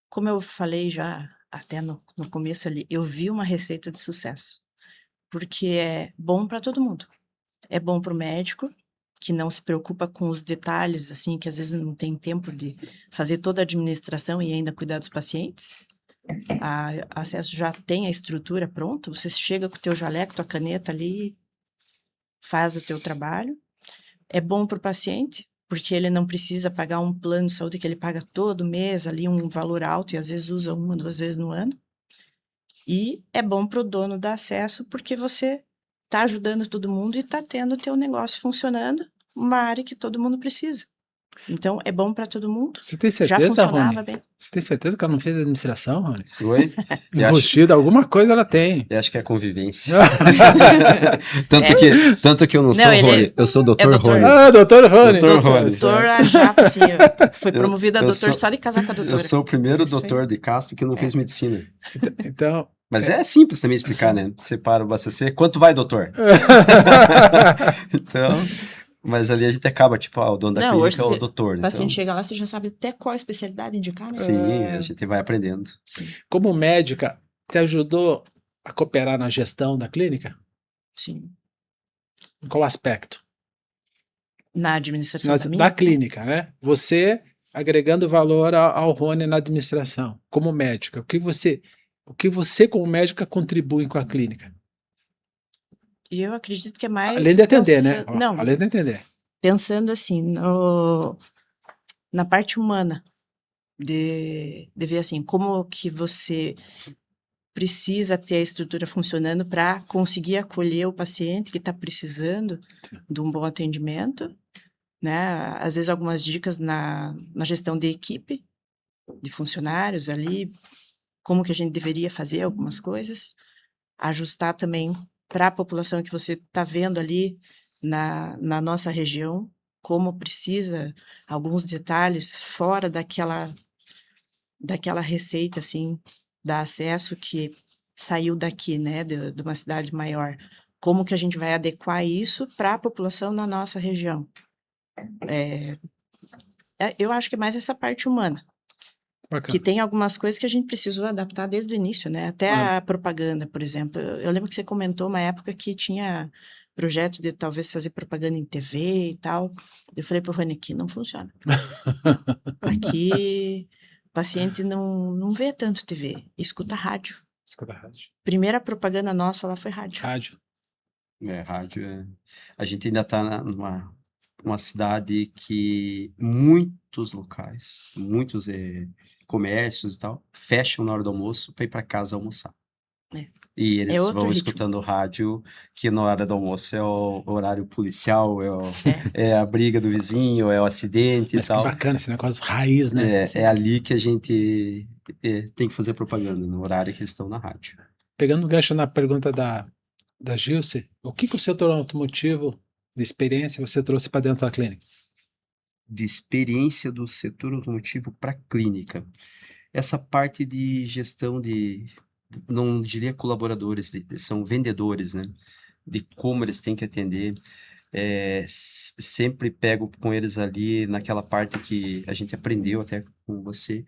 Como eu falei já até no começo ali, eu vi uma receita de sucesso. Porque é bom para todo mundo. É bom para o médico, que não se preocupa com os detalhes, assim, que às vezes não tem tempo de fazer toda a administração e ainda cuidar dos pacientes. A Acesso já tem a estrutura pronta, você chega com o teu jaleco, tua caneta ali, faz o teu trabalho. É bom para o paciente, porque ele não precisa pagar um plano de saúde que ele paga todo mês ali, um valor alto, e às vezes usa 1, 2 vezes no ano. E é bom para o dono dar acesso, porque você está ajudando todo mundo e está tendo o teu negócio funcionando, uma área que todo mundo precisa. Então, é bom para todo mundo. Você tem Já certeza, funcionava Rony? bem. Você tem certeza que ela não fez administração, Rony? Oi? Eu acho, Enrustido, alguma coisa ela tem. eu acho que é convivência. Tanto que eu não sou Não, ele Rony, eu sou o Dr. doutor. Rony. Ah, doutor Rony. Doutor Rony. Doutor a jato, assim, foi Eu- promovido a eu doutor sou- só de casar com a doutora. Eu sou o primeiro Isso aí. doutor de Castro que não fez medicina. Então, Mas é simples também explicar, né? Separa o BACC. Quanto vai, doutor? Então, mas ali a gente acaba, tipo, o dono da Não, hoje clínica é o você- doutor. O Então, paciente chega lá, você já sabe até qual especialidade indicar, né? sim, a gente vai aprendendo. como médica, te ajudou a cooperar na gestão da clínica? Sim. Em qual aspecto? Na administração da Da minha? clínica, né? Você agregando valor ao Rony na administração, como médica. O que você como médica contribui com a clínica? E eu acredito que é mais... Além de atender, né? pensando- Não, Além de atender. pensando assim, na parte humana, de ver assim, como que você precisa ter a estrutura funcionando para conseguir acolher o paciente que está precisando de um bom atendimento, né? Às vezes algumas dicas na gestão de equipe, de funcionários ali, como que a gente deveria fazer algumas coisas, ajustar também para a população que você está vendo ali na nossa região, como precisa alguns detalhes fora daquela receita, assim, da acesso que saiu daqui, né, de uma cidade maior. Como que a gente vai adequar isso para a população na nossa região? Eu acho que é mais essa parte humana. Que Bacana. tem algumas coisas que a gente precisou adaptar desde o início, né? Até Ah, a propaganda, por exemplo. Eu lembro que você comentou uma época que tinha projeto de talvez fazer propaganda em TV e tal. Eu falei pro Rony, aqui não funciona. Aqui o paciente não vê tanto TV, escuta rádio. escuta rádio. Primeira propaganda nossa lá foi rádio. Rádio. Rádio A gente ainda está numa cidade que muitos locais, muitos comércios e tal, fecham na hora do almoço para ir para casa almoçar. É. E É eles outro vão ritmo. escutando rádio, que na hora do almoço é o horário policial, É. é a briga do vizinho, é o acidente e Mas que tal. bacana esse negócio raiz, né? É ali que a gente tem que fazer propaganda, no horário que eles estão na rádio. Pegando o gancho na pergunta da Gilce, o que o setor automotivo de experiência você trouxe para dentro da clínica? De experiência do setor automotivo para clínica. Essa parte de gestão não diria colaboradores, são vendedores, né? De como eles têm que atender. Sempre pego com eles ali naquela parte que a gente aprendeu até com você.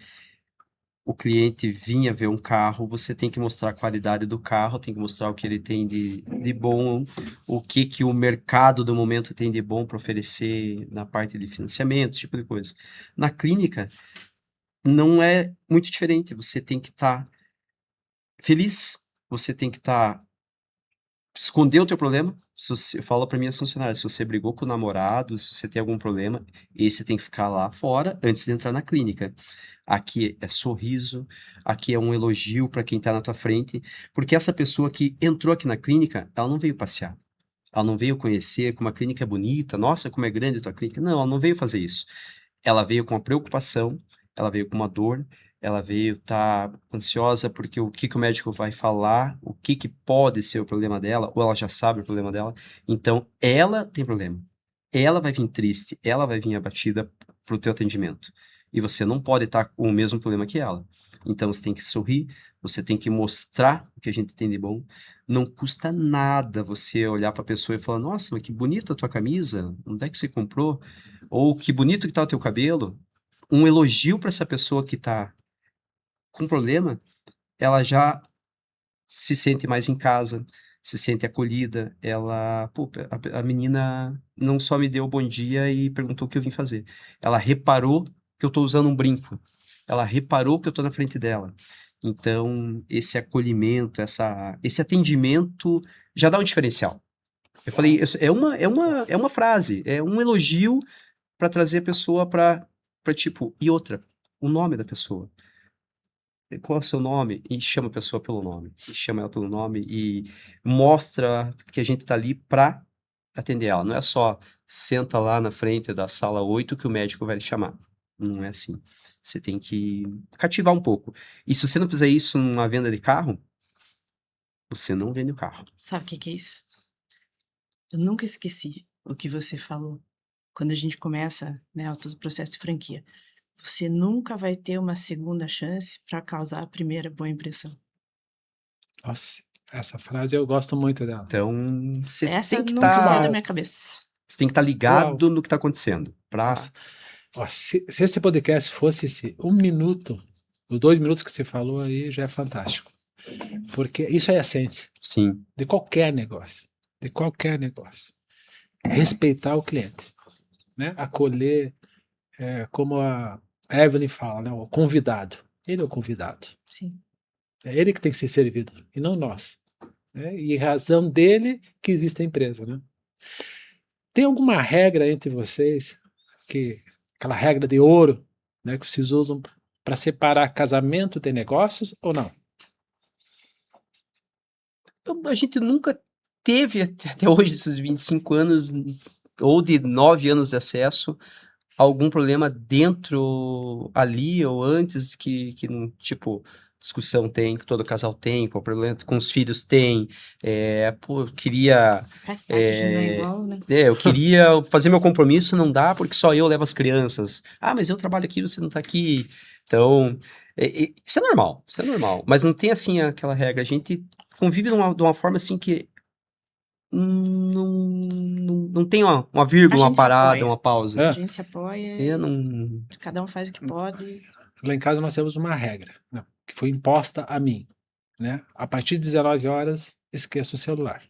O cliente vinha ver um carro, você tem que mostrar a qualidade do carro, tem que mostrar o que ele tem de bom, o que o mercado do momento tem de bom para oferecer na parte de financiamento, esse tipo de coisa. Na clínica, não é muito diferente, você tem que estar feliz, você tem que esconder o teu problema. Se você fala para minhas funcionárias, se você brigou com o namorado, se você tem algum problema, esse tem que ficar lá fora antes de entrar na clínica. Aqui é sorriso, aqui é um elogio para quem está na tua frente, porque essa pessoa que entrou aqui na clínica, ela não veio passear. Ela não veio conhecer como a clínica é bonita, nossa, como é grande a tua clínica. Não, ela não veio fazer isso. Ela veio com uma preocupação, ela veio com uma dor, ela veio estar ansiosa porque o que o médico vai falar, o que pode ser o problema dela, ou ela já sabe o problema dela. Então, ela tem problema. Ela vai vir triste, ela vai vir abatida para o teu atendimento. E você não pode estar com o mesmo problema que ela. Então, você tem que sorrir, você tem que mostrar o que a gente tem de bom. Não custa nada você olhar para a pessoa e falar: nossa, mas que bonita a tua camisa, onde é que você comprou? Ou que bonito que tá o teu cabelo. Um elogio para essa pessoa que tá com problema, ela já se sente mais em casa, se sente acolhida. Ela, pô, a menina não só me deu bom dia e perguntou o que eu vim fazer. Ela reparou que eu tô usando um brinco. Ela reparou que eu tô na frente dela. Então, esse acolhimento, esse atendimento já dá um diferencial. Eu falei, é uma frase, é um elogio para trazer a pessoa para tipo, e outra, o nome da pessoa. Qual é o seu nome? E chama a pessoa pelo nome. E chama ela pelo nome e mostra que a gente tá ali para atender ela. Não é só senta lá na frente da sala 8 que o médico vai lhe chamar. Não é assim. Você tem que cativar um pouco. E se você não fizer isso numa venda de carro, você não vende o carro. Sabe o que é isso? Eu nunca esqueci o que você falou quando a gente começa, né, todo o processo de franquia. Você nunca vai ter uma segunda chance para causar a primeira boa impressão. Nossa, essa frase eu gosto muito dela. Então, você Essa tem que nunca saiu da bom. minha cabeça. você tem que estar ligado no que está acontecendo. Nossa. Ó, se esse podcast fosse esse 1 minuto, os 2 minutos que você falou aí já é fantástico. Porque isso é a essência Sim. de qualquer negócio. De qualquer negócio. Respeitar o cliente. Né? Acolher, como a Evelyn fala, né? O convidado. Ele é o convidado. Sim. É ele que tem que ser servido, e não nós. Né? E em razão dele que existe a empresa. Né? Tem alguma regra entre vocês, aquela regra de ouro, né, que vocês usam para separar casamento de negócios ou não? A gente nunca teve, até hoje, esses 25 anos, ou de 9 anos de acesso, algum problema dentro ali ou antes que não, tipo, discussão tem, que todo casal tem, qual problema com os filhos tem, pô, eu queria, Faz parte de não é igual, né? eu queria fazer meu compromisso, não dá porque só eu levo as crianças. Ah, mas eu trabalho aqui, você não tá aqui. Então, isso é normal, mas não tem assim aquela regra, a gente convive de uma forma assim que não tem uma A vírgula, uma gente se parada, apoia. uma pausa. É. A gente se apoia Eu e não. cada um faz o que pode. Lá em casa nós temos uma regra, né, que foi imposta a mim, né? A partir de 19 horas, esqueça o celular.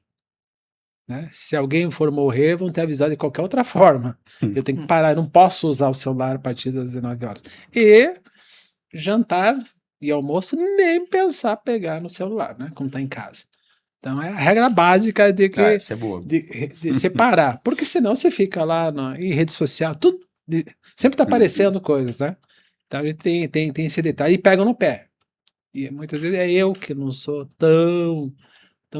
Né? Se alguém for morrer, vão ter avisado de qualquer outra forma. Eu tenho que parar, eu não posso usar o celular a partir das 19 horas. E jantar e almoço, nem pensar pegar no celular, né? Como está em casa. Então é a regra básica de que Essa é boa. de separar, porque senão você fica lá em rede social, tudo sempre está aparecendo coisas, né? Então a gente tem esse detalhe e pegam no pé. E muitas vezes é eu que não sou tão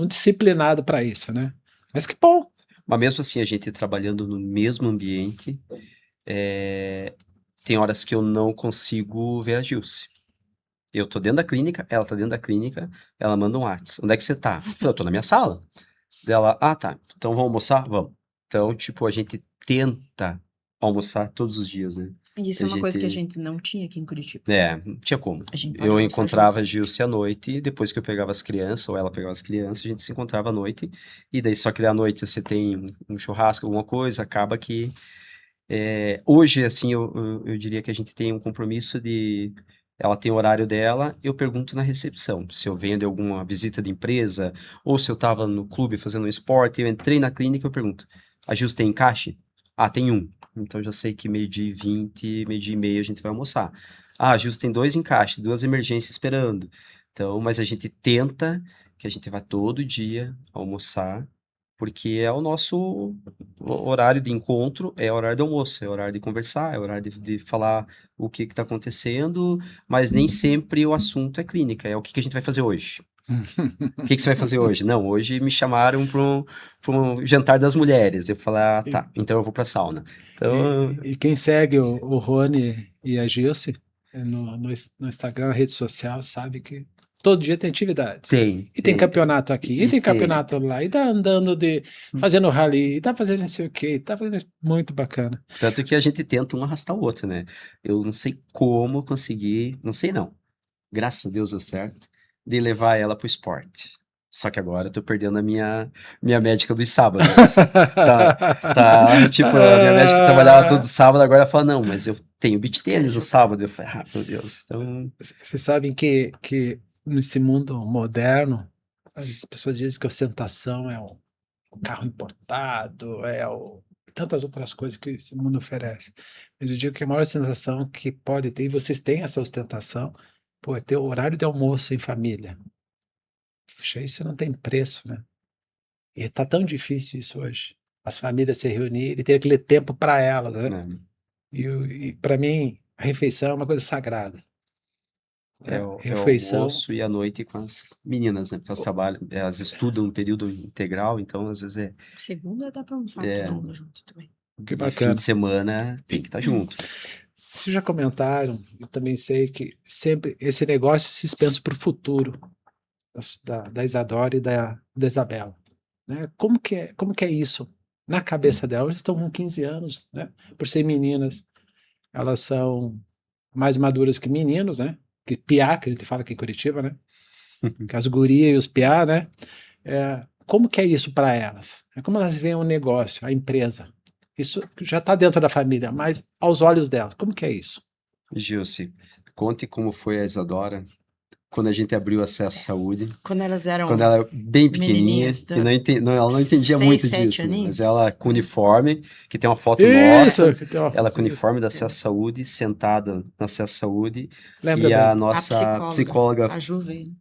disciplinado para isso, né? Mas que bom. Mas mesmo assim, a gente trabalhando no mesmo ambiente, tem horas que eu não consigo ver a Gilce. Eu tô dentro da clínica, ela tá dentro da clínica, ela manda um WhatsApp. Onde é que você tá? Eu falei, eu tô na minha sala. Dela, tá. Então vamos almoçar? Vamos. Então, tipo, a gente tenta almoçar todos os dias, né? E isso é uma coisa que a gente não tinha aqui em Curitiba. Não tinha como. A gente pode Eu almoçar encontrava a juntos. Gilce à noite, e depois que eu pegava as crianças, ou ela pegava as crianças, a gente se encontrava à noite, e daí só que à noite você tem um churrasco, alguma coisa, acaba que... hoje, assim, eu diria que a gente tem um compromisso de... Ela tem o horário dela, eu pergunto na recepção, se eu venho de alguma visita de empresa, ou se eu estava no clube fazendo um esporte, eu entrei na clínica, eu pergunto, a Gilce tem encaixe? Ah, tem um. Então já sei que 12h20, 12h30 a gente vai almoçar. Ah, a Gilce tem 2 encaixes, 2 emergências esperando. Então, mas a gente tenta que a gente vá todo dia almoçar, porque é o nosso horário de encontro, é o horário de almoço, é o horário de conversar, é o horário de falar o que está acontecendo, mas nem sempre o assunto é clínica, é o que a gente vai fazer hoje. O que você vai fazer hoje? Não, hoje me chamaram para um jantar das mulheres. Eu falei, tá, então eu vou para sauna. Então, E quem segue o Rony e a Gilce no Instagram, rede social, sabe que todo dia tem atividade. E tem campeonato aqui, e tem campeonato lá, e tá andando fazendo rally, e tá fazendo não sei o quê, tá fazendo muito bacana. Tanto que a gente tenta um arrastar o outro, né? Eu não sei como conseguir, não sei não. Graças a Deus deu certo, de levar ela pro esporte. Só que agora eu tô perdendo a minha médica dos sábados. Tipo, a minha médica que trabalhava todo sábado, agora ela fala, não, mas eu tenho beach tênis no sábado. Eu falei, meu Deus, então... Vocês sabem que nesse mundo moderno, as pessoas dizem que a ostentação é o carro importado, tantas outras coisas que esse mundo oferece. Mas eu digo que a maior ostentação que pode ter, e vocês têm essa ostentação, é ter o horário de almoço em família. Puxa, isso não tem preço, né? E tá tão difícil isso hoje. As famílias se reunirem e ter aquele tempo para elas, né? E para mim, a refeição é uma coisa sagrada. O Refeição. almoço e a noite com as meninas, né? Porque elas trabalham, elas estudam no período integral, então às vezes Segunda dá para almoçar todo mundo junto também. Que e bacana. fim de semana tem que estar junto. Vocês já comentaram, eu também sei que sempre esse negócio se pensa para o futuro da Isadora e da Isabela. Né? Como que é isso na cabeça delas? Elas estão com 15 anos, né? Por ser meninas, elas são mais maduras que meninos, né? Que piá, que a gente fala aqui em Curitiba, né? Que as gurias e os piá, né? Como que é isso para elas? Como elas veem o negócio, a empresa? Isso já está dentro da família, mas aos olhos delas, como que é isso? Gilce, conte como foi a Isadora quando a gente abriu acesso à saúde. Quando elas eram Quando ela era bem pequenininha, e ela não entendia 6, muito 7 disso, né? aninhos. Mas ela com uniforme, que tem uma foto Isso, nossa, que tem uma ela foto com uniforme da Acesso à Saúde, sentada na Acesso à Saúde, Lembra e a bem. nossa psicóloga, a Ju veio.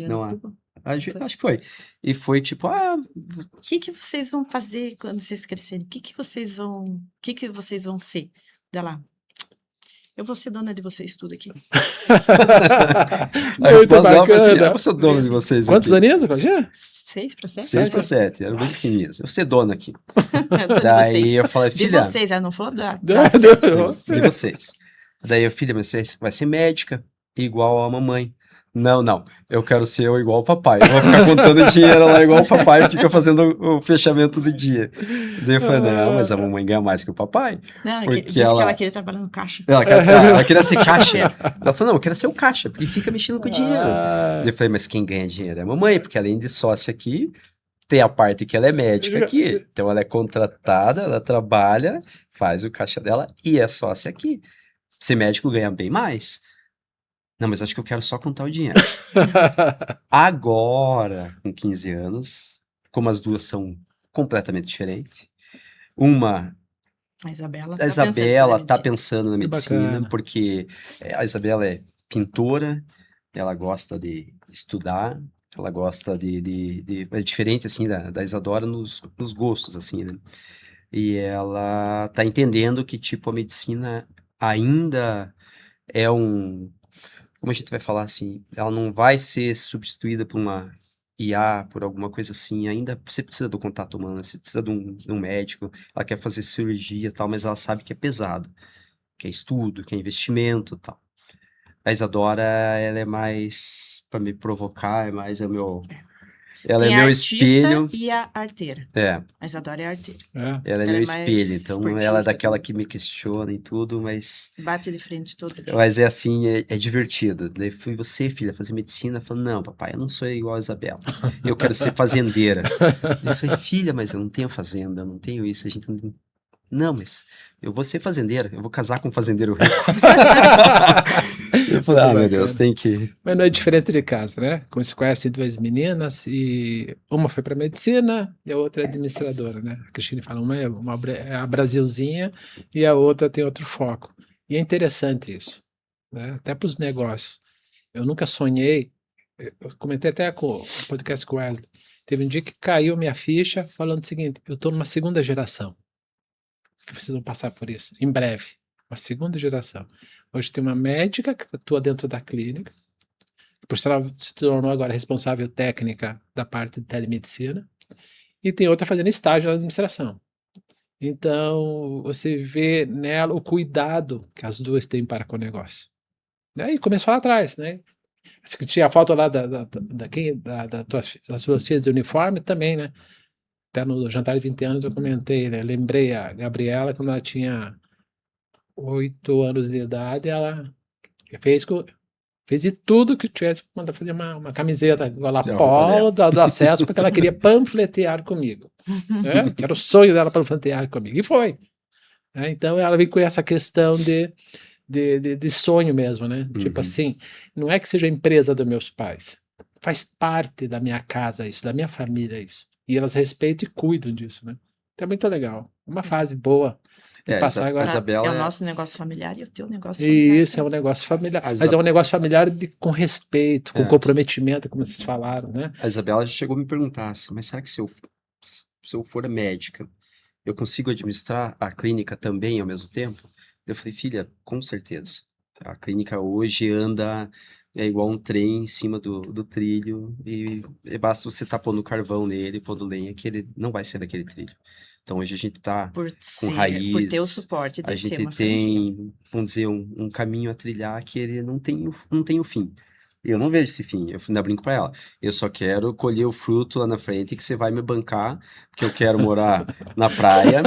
não, acho que foi. E foi tipo, O que vocês vão fazer quando vocês crescerem? O que vocês vão ser? Dela, eu vou ser dona de vocês tudo aqui. a Muito resposta dela foi assim, bacana. eu sou dona de vocês Quantos aqui. aninhos, Claudinha? 6 para 7? 6 para 7, eram bem Nossa. pequenininhas. Eu vou ser dono aqui. De Daí vocês. eu falei, De filha, vocês, ela não falou da Não, vocês. não. de vocês. Daí eu, filha, mas você vai ser médica, igual a mamãe. Não, não, eu quero ser eu igual o papai. Eu vou ficar contando dinheiro lá igual o papai, fica fazendo o fechamento do dia. Daí eu falei, não, mas a mamãe ganha mais que o papai. Não, ela Porque disse que ela- ela queria trabalhar no caixa. Ela queria ser caixa. Ela falou, não, eu quero ser o caixa, porque fica mexendo com o dinheiro. Ah, Daí eu falei, mas quem ganha dinheiro é a mamãe, porque além de sócia aqui, tem a parte que ela é médica aqui. Então ela é contratada, ela trabalha, faz o caixa dela e é sócia aqui. Ser médico ganha bem mais. Não, mas acho que eu quero só contar o dinheiro. Agora, com 15 anos, como as duas são completamente diferentes, uma, A Isabela a tá pensando em Isabela fazer tá medicina. pensando na Que medicina, bacana. porque a Isabela é pintora, ela gosta de estudar, ela gosta é diferente, assim, da Isadora nos gostos, assim, né? E ela tá entendendo que, tipo, a medicina ainda é como a gente vai falar assim, ela não vai ser substituída por uma IA, por alguma coisa assim, ainda você precisa do contato humano, você precisa de um médico, ela quer fazer cirurgia e tal, mas ela sabe que é pesado, que é estudo, que é investimento e tal. A Isadora, ela é mais para me provocar, é mais ela Tem é a meu artista espelho, e a arteira. é, A Isadora é arteira. É. ela é Ela meu é espelho, mais então ela é esportista, daquela tudo. que me questiona e tudo, mas Bate de frente todo dia. Mas é assim, é divertido. Daí fui você, filha, fazer medicina. Falei, não, papai, eu não sou igual a Isabela. Eu quero ser fazendeira. Daí eu falei, filha, mas eu não tenho fazenda, eu não tenho isso. A gente não tem... Não, mas eu vou ser fazendeira, eu vou casar com um fazendeiro rico. Eu falei, Muito meu Deus, bacana. tem que... Mas não é diferente de casa, né? Como se conhece duas meninas e uma foi para medicina e a outra é administradora, né? A Cristine fala, é a Brasilzinha e a outra tem outro foco. E é interessante isso, né? Até para os negócios. Eu nunca sonhei, eu comentei até com o podcast com o Wesley, teve um dia que caiu minha ficha falando o seguinte, eu estou numa segunda geração, que precisam passar por isso, em breve. Uma segunda geração. Hoje tem uma médica que atua dentro da clínica, por sinal se tornou agora responsável técnica da parte de telemedicina, e tem outra fazendo estágio na administração. Então, você vê nela o cuidado que as duas têm para com o negócio. E começou lá atrás, né? Acho que tinha a foto lá das suas filhas de uniforme também, né? Até no jantar de 20 anos eu comentei, né? Eu lembrei a Gabriela quando ela tinha 8 anos de idade, ela fez de tudo que tivesse para mandar fazer uma camiseta igual a Da roupa Polo, do acesso, porque ela queria panfletear comigo. Né? Que era o sonho dela panfletear comigo. E foi. Né? Então ela vem com essa questão de sonho mesmo, né? Tipo Uhum. assim, não é que seja a empresa dos meus pais. Faz parte da minha casa isso, da minha família isso. E elas respeitam e cuidam disso, né? Então é muito legal. Uma fase boa de passar a agora. Isabela É o é... nosso negócio familiar e o teu negócio E familiar. isso é um negócio familiar. A Mas é Isa- um negócio familiar com respeito, com É. comprometimento, como vocês falaram, né? A Isabela já chegou a me perguntar assim, mas será que se eu for médica, eu consigo administrar a clínica também ao mesmo tempo? Eu falei, filha, com certeza. A clínica hoje anda igual um trem em cima do trilho e basta você estar pondo carvão nele, pondo lenha, que ele não vai sair daquele trilho. Então hoje a gente está Por com ter o raiz, suporte a de ser gente uma franquia. tem, vamos dizer, um caminho a trilhar que ele não tem o fim. Eu não vejo esse fim, eu ainda brinco para ela. Eu só quero colher o fruto lá na frente que você vai me bancar, porque eu quero morar na praia,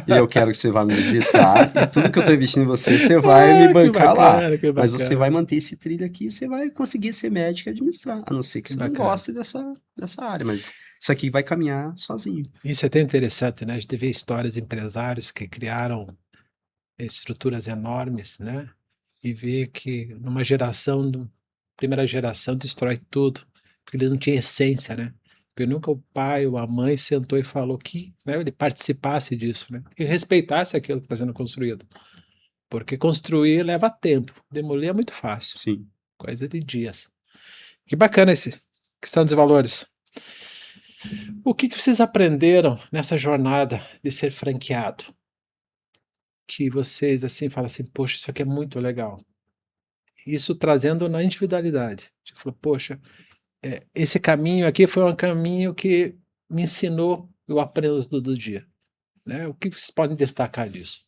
e eu quero que você vá me visitar, e tudo que eu tô investindo em você, você vai me Que bancar lá. bacana, que Mas você bacana. vai manter esse trilho aqui, você vai conseguir ser médico e administrar, a não ser que Que você não bacana. goste dessa área, mas isso aqui vai caminhar sozinho. Isso é até interessante, né? A gente vê histórias de empresários que criaram estruturas enormes, né? E vê que numa geração, primeira geração, destrói tudo, porque eles não tinham essência, né? Porque nunca o pai ou a mãe sentou e falou que, né, ele participasse disso, né? E respeitasse aquilo que está sendo construído. Porque construir leva tempo, demolir é muito fácil, Sim. coisa de dias. Que bacana esse questão dos valores. O que vocês aprenderam nessa jornada de ser franqueado? Que vocês assim falam assim, poxa, isso aqui é muito legal. Isso trazendo na individualidade. Tipo, poxa, esse caminho aqui foi um caminho que me ensinou, eu aprendo todo dia, né? O que vocês podem destacar disso?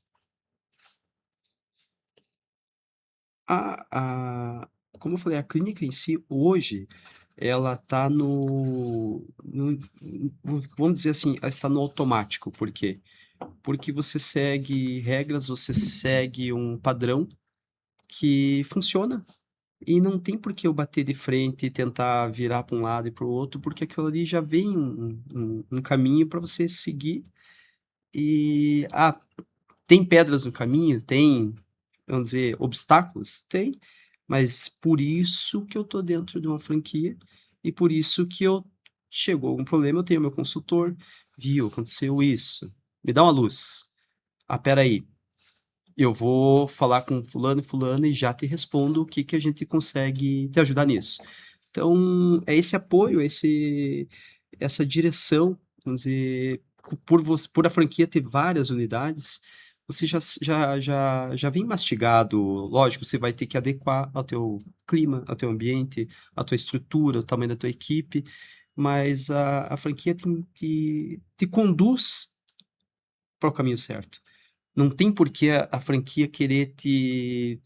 Como eu falei, a clínica em si, hoje, ela está vamos dizer assim, ela está no automático. Por quê? Porque você segue regras, você segue um padrão que funciona. E não tem por que eu bater de frente e tentar virar para um lado e para o outro, porque aquilo ali já vem um caminho para você seguir. E, tem pedras no caminho? Tem, vamos dizer, obstáculos? Tem, mas por isso que eu tô dentro de uma franquia e por isso que chegou algum problema, eu tenho meu consultor, viu, aconteceu isso, me dá uma luz. Pera aí, eu vou falar com fulano e fulano e já te respondo o que que a gente consegue te ajudar nisso. Então, é esse apoio, essa direção, vamos dizer, por a franquia ter várias unidades, você já vem mastigado. Lógico, você vai ter que adequar ao teu clima, ao teu ambiente, à tua estrutura, ao tamanho da tua equipe, mas a franquia te conduz para o caminho certo. Não tem por que a franquia querer te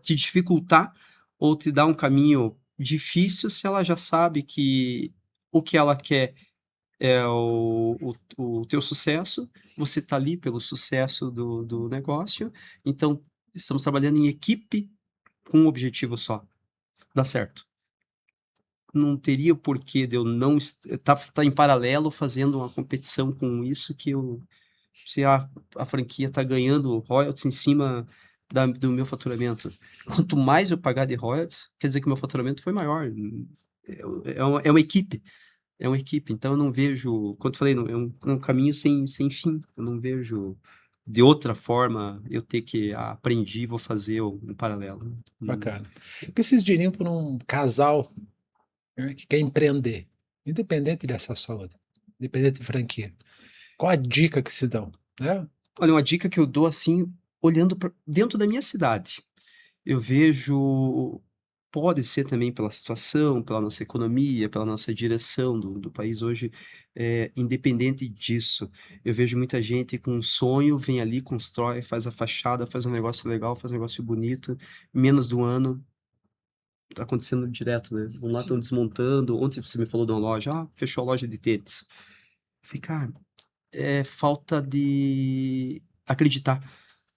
dificultar ou te dar um caminho difícil se ela já sabe que o que ela quer é o teu sucesso, você está ali pelo sucesso do negócio, então estamos trabalhando em equipe com um objetivo só, dar certo. Não teria porquê de eu não tá em paralelo fazendo uma competição com isso se a franquia está ganhando royalties em cima do meu faturamento. Quanto mais eu pagar de royalties, quer dizer que o meu faturamento foi maior. É uma equipe. É uma equipe. Então eu não vejo, quando eu falei, é um caminho sem fim. Eu não vejo de outra forma eu ter que aprendi, vou fazer um paralelo. Bacana. O que vocês diriam para um casal, né, que quer empreender, independente dessa saúde, independente de franquia? Qual a dica que vocês dão, né? Olha, uma dica que eu dou assim, olhando dentro da minha cidade. Eu vejo, pode ser também pela situação, pela nossa economia, pela nossa direção do país hoje, independente disso, eu vejo muita gente com um sonho, vem ali, constrói, faz a fachada, faz um negócio legal, faz um negócio bonito, menos de um ano, tá acontecendo direto, né? Vão lá, estão desmontando. Ontem você me falou de uma loja, fechou a loja de tênis. Falei, cara, é falta de acreditar,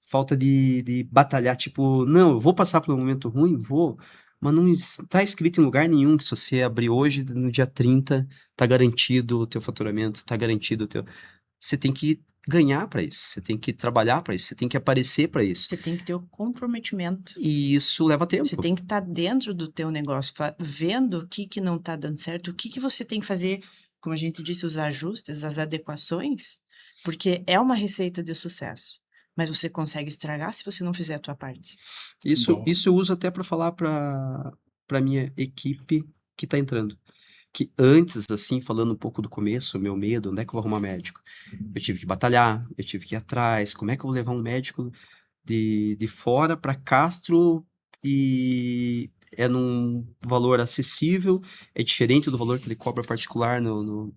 falta de batalhar, tipo, não, eu vou passar por um momento ruim, vou, mas não está escrito em lugar nenhum que se você abrir hoje, no dia 30, tá garantido o teu faturamento, tá garantido o teu... Você tem que ganhar para isso, você tem que trabalhar para isso, você tem que aparecer para isso. Você tem que ter o comprometimento. E isso leva tempo. Você tem que estar dentro do teu negócio, vendo o que não está dando certo, o que você tem que fazer, como a gente disse, os ajustes, as adequações, porque é uma receita de sucesso. Mas você consegue estragar se você não fizer a tua parte. Isso eu uso até para falar para minha equipe que está entrando. Que antes, assim, falando um pouco do começo, o meu medo, onde é que eu vou arrumar médico? Eu tive que batalhar, eu tive que ir atrás, como é que eu vou levar um médico de fora para Castro e é num valor acessível, é diferente do valor que ele cobra particular no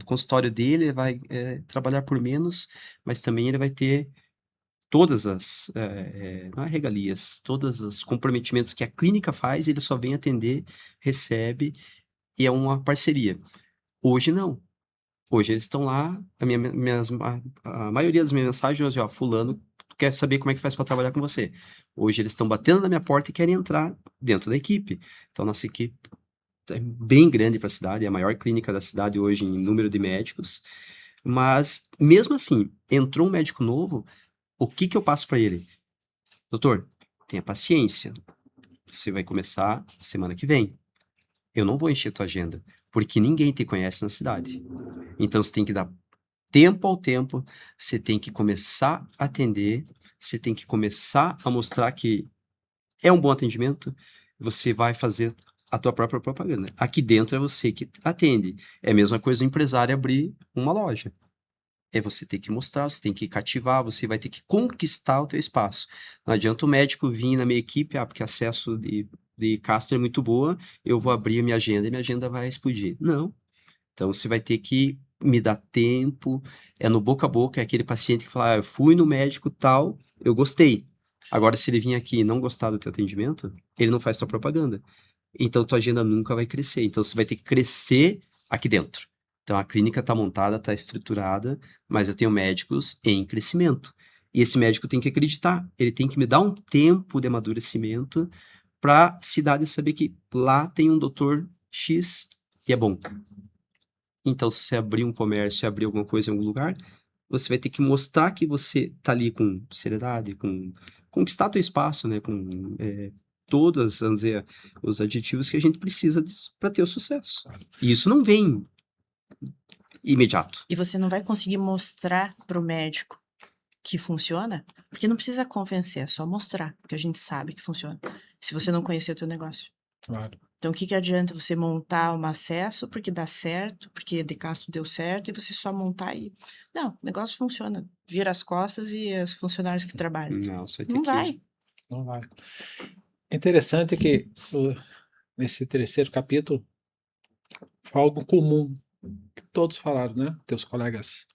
consultório dele, ele vai trabalhar por menos, mas também ele vai ter todas não é regalias, todos os comprometimentos que a clínica faz, ele só vem atender, recebe, e é uma parceria. Hoje não. Hoje eles estão lá, a maioria das minhas mensagens é, fulano quer saber como é que faz para trabalhar com você. Hoje eles estão batendo na minha porta e querem entrar dentro da equipe. Então nossa equipe é bem grande para a cidade, é a maior clínica da cidade hoje em número de médicos. Mas mesmo assim, entrou um médico novo, o que eu passo para ele? Doutor, tenha paciência. Você vai começar semana que vem. Eu não vou encher tua agenda, porque ninguém te conhece na cidade. Então você tem que dar tempo ao tempo, você tem que começar a atender, você tem que começar a mostrar que é um bom atendimento, você vai fazer a tua própria propaganda. Aqui dentro é você que atende. É a mesma coisa o empresário abrir uma loja. É você ter que mostrar, você tem que cativar, você vai ter que conquistar o teu espaço. Não adianta o médico vir na minha equipe, porque acesso de de Castro é muito boa, eu vou abrir a minha agenda e minha agenda vai explodir. Não. Então você vai ter que me dar tempo. É no boca a boca, é aquele paciente que fala, eu fui no médico tal, eu gostei. Agora, se ele vir aqui e não gostar do teu atendimento, ele não faz tua propaganda. Então tua agenda nunca vai crescer. Então você vai ter que crescer aqui dentro. Então a clínica está montada, está estruturada, mas eu tenho médicos em crescimento. E esse médico tem que acreditar, ele tem que me dar um tempo de amadurecimento para a cidade saber que lá tem um doutor X e é bom. Então, se você abrir um comércio, abrir alguma coisa em algum lugar, você vai ter que mostrar que você tá ali com seriedade, com conquistar teu espaço, né? Com todas, vamos dizer, os adjetivos que a gente precisa para ter o sucesso. E isso não vem imediato. E você não vai conseguir mostrar para o médico que funciona, porque não precisa convencer, é só mostrar, porque a gente sabe que funciona, se você não conhecer o teu negócio. Claro. Então, o que adianta você montar um acesso porque dá certo, porque de Castro deu certo, e você só montar e... Não, o negócio funciona. Vira as costas e os funcionários que trabalham. Não, você vai ter Não que... vai. Não vai. Interessante que nesse terceiro capítulo foi algo comum que todos falaram, né? Teus colegas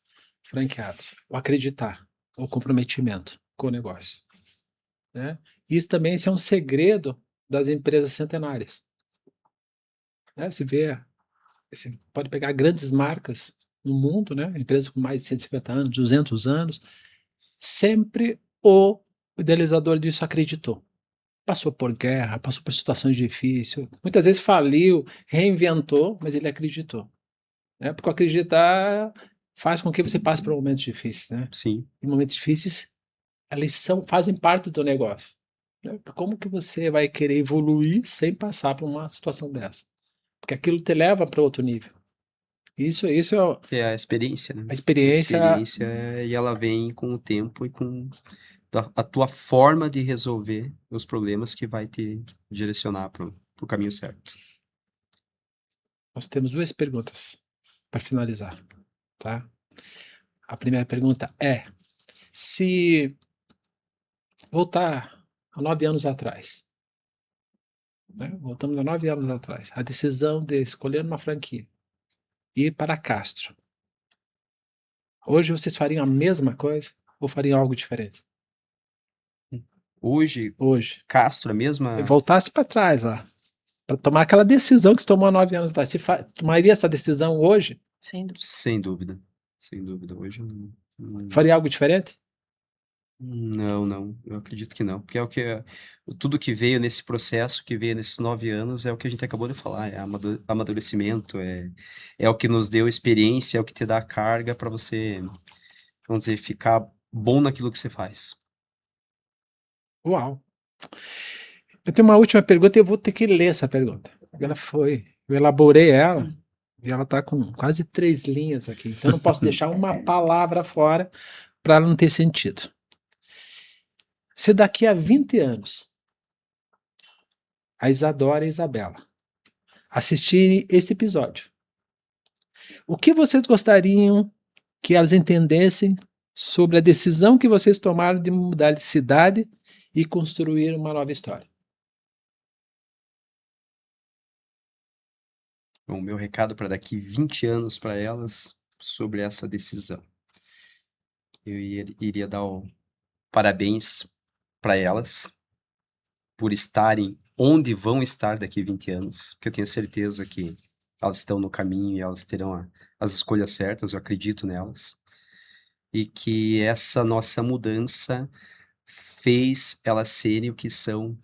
franqueados. O acreditar, o comprometimento com o negócio, né? Isso também é um segredo das empresas centenárias, né? Você pode pegar grandes marcas no mundo, né? Empresas com mais de 150 anos, 200 anos, sempre o idealizador disso acreditou. Passou por guerra, passou por situações difíceis, muitas vezes faliu, reinventou, mas ele acreditou, né? Porque acreditar faz com que você passe por momentos difíceis, né? Sim. Em momentos difíceis, eles fazem parte do negócio, né? Como que você vai querer evoluir sem passar por uma situação dessa? Porque aquilo te leva para outro nível. Isso é É a experiência, né? a experiência. E ela vem com o tempo e com a tua forma de resolver os problemas que vai te direcionar para o caminho certo. Nós temos duas perguntas para finalizar, tá? A primeira pergunta é: se voltar a 9 anos atrás, né? Voltamos a 9 anos atrás, a decisão de escolher uma franquia e ir para Castro. Hoje vocês fariam a mesma coisa ou fariam algo diferente? Hoje, Hoje. Castro, a Se mesma... voltasse para trás lá, para tomar aquela decisão que você tomou há 9 anos atrás, você tomaria essa decisão hoje? Sem dúvida. Sem dúvida. Sem dúvida. Hoje Faria algo diferente? não. Eu acredito que não. Porque é o que tudo que veio nesse processo, que veio nesses 9 anos, é o que a gente acabou de falar. É amadurecimento, é o que nos deu experiência, é o que te dá carga para você, vamos dizer, ficar bom naquilo que você faz. Uau! Eu tenho uma última pergunta e eu vou ter que ler essa pergunta. Eu elaborei ela e ela está com quase 3 linhas aqui. Então eu não posso deixar uma palavra fora para ela não ter sentido. Se daqui a 20 anos a Isadora e a Isabela assistirem esse episódio, o que vocês gostariam que elas entendessem sobre a decisão que vocês tomaram de mudar de cidade e construir uma nova história? Bom, meu recado para daqui 20 anos para elas sobre essa decisão. Eu iria dar parabéns para elas por estarem onde vão estar daqui 20 anos, porque eu tenho certeza que elas estão no caminho e elas terão as escolhas certas, eu acredito nelas. E que essa nossa mudança fez elas serem o que são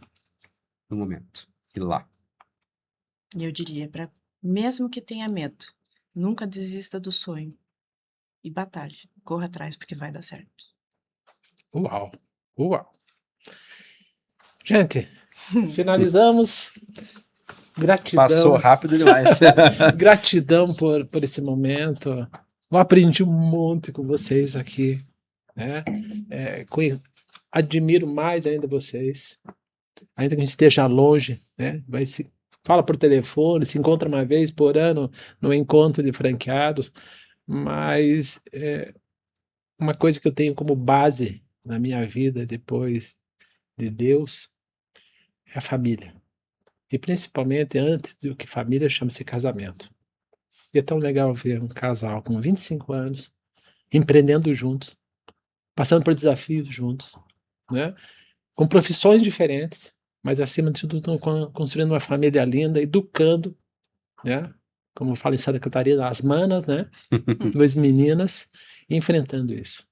no momento. E lá. E eu diria, mesmo que tenha medo, nunca desista do sonho. E batalhe, corra atrás, porque vai dar certo. Uau! Uau! Gente, finalizamos. Gratidão. Passou rápido demais. Gratidão por esse momento. Eu aprendi um monte com vocês aqui, né? Admiro mais ainda vocês. Ainda que a gente esteja longe, né? Fala por telefone, se encontra uma vez por ano no encontro de franqueados, mas uma coisa que eu tenho como base na minha vida depois de Deus é a família. E principalmente antes do que família chama-se casamento. E é tão legal ver um casal com 25 anos empreendendo juntos, passando por desafios juntos, né? Com profissões diferentes, mas acima de tudo estão construindo uma família linda, educando, né? Como fala em Santa Catarina, as manas, né? 2 meninas, enfrentando isso.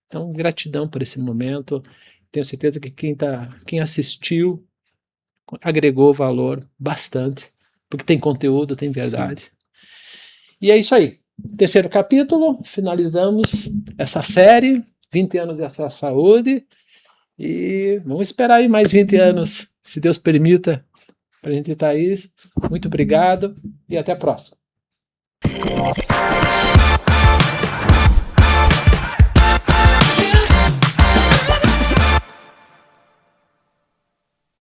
Então, gratidão por esse momento. Tenho certeza que quem assistiu agregou valor bastante, porque tem conteúdo, tem verdade. E é isso aí. Terceiro capítulo, finalizamos essa série, 20 anos de acesso à saúde, e vamos esperar aí mais 20 anos, se Deus permita, para a gente estar aí. Muito obrigado e até a próxima.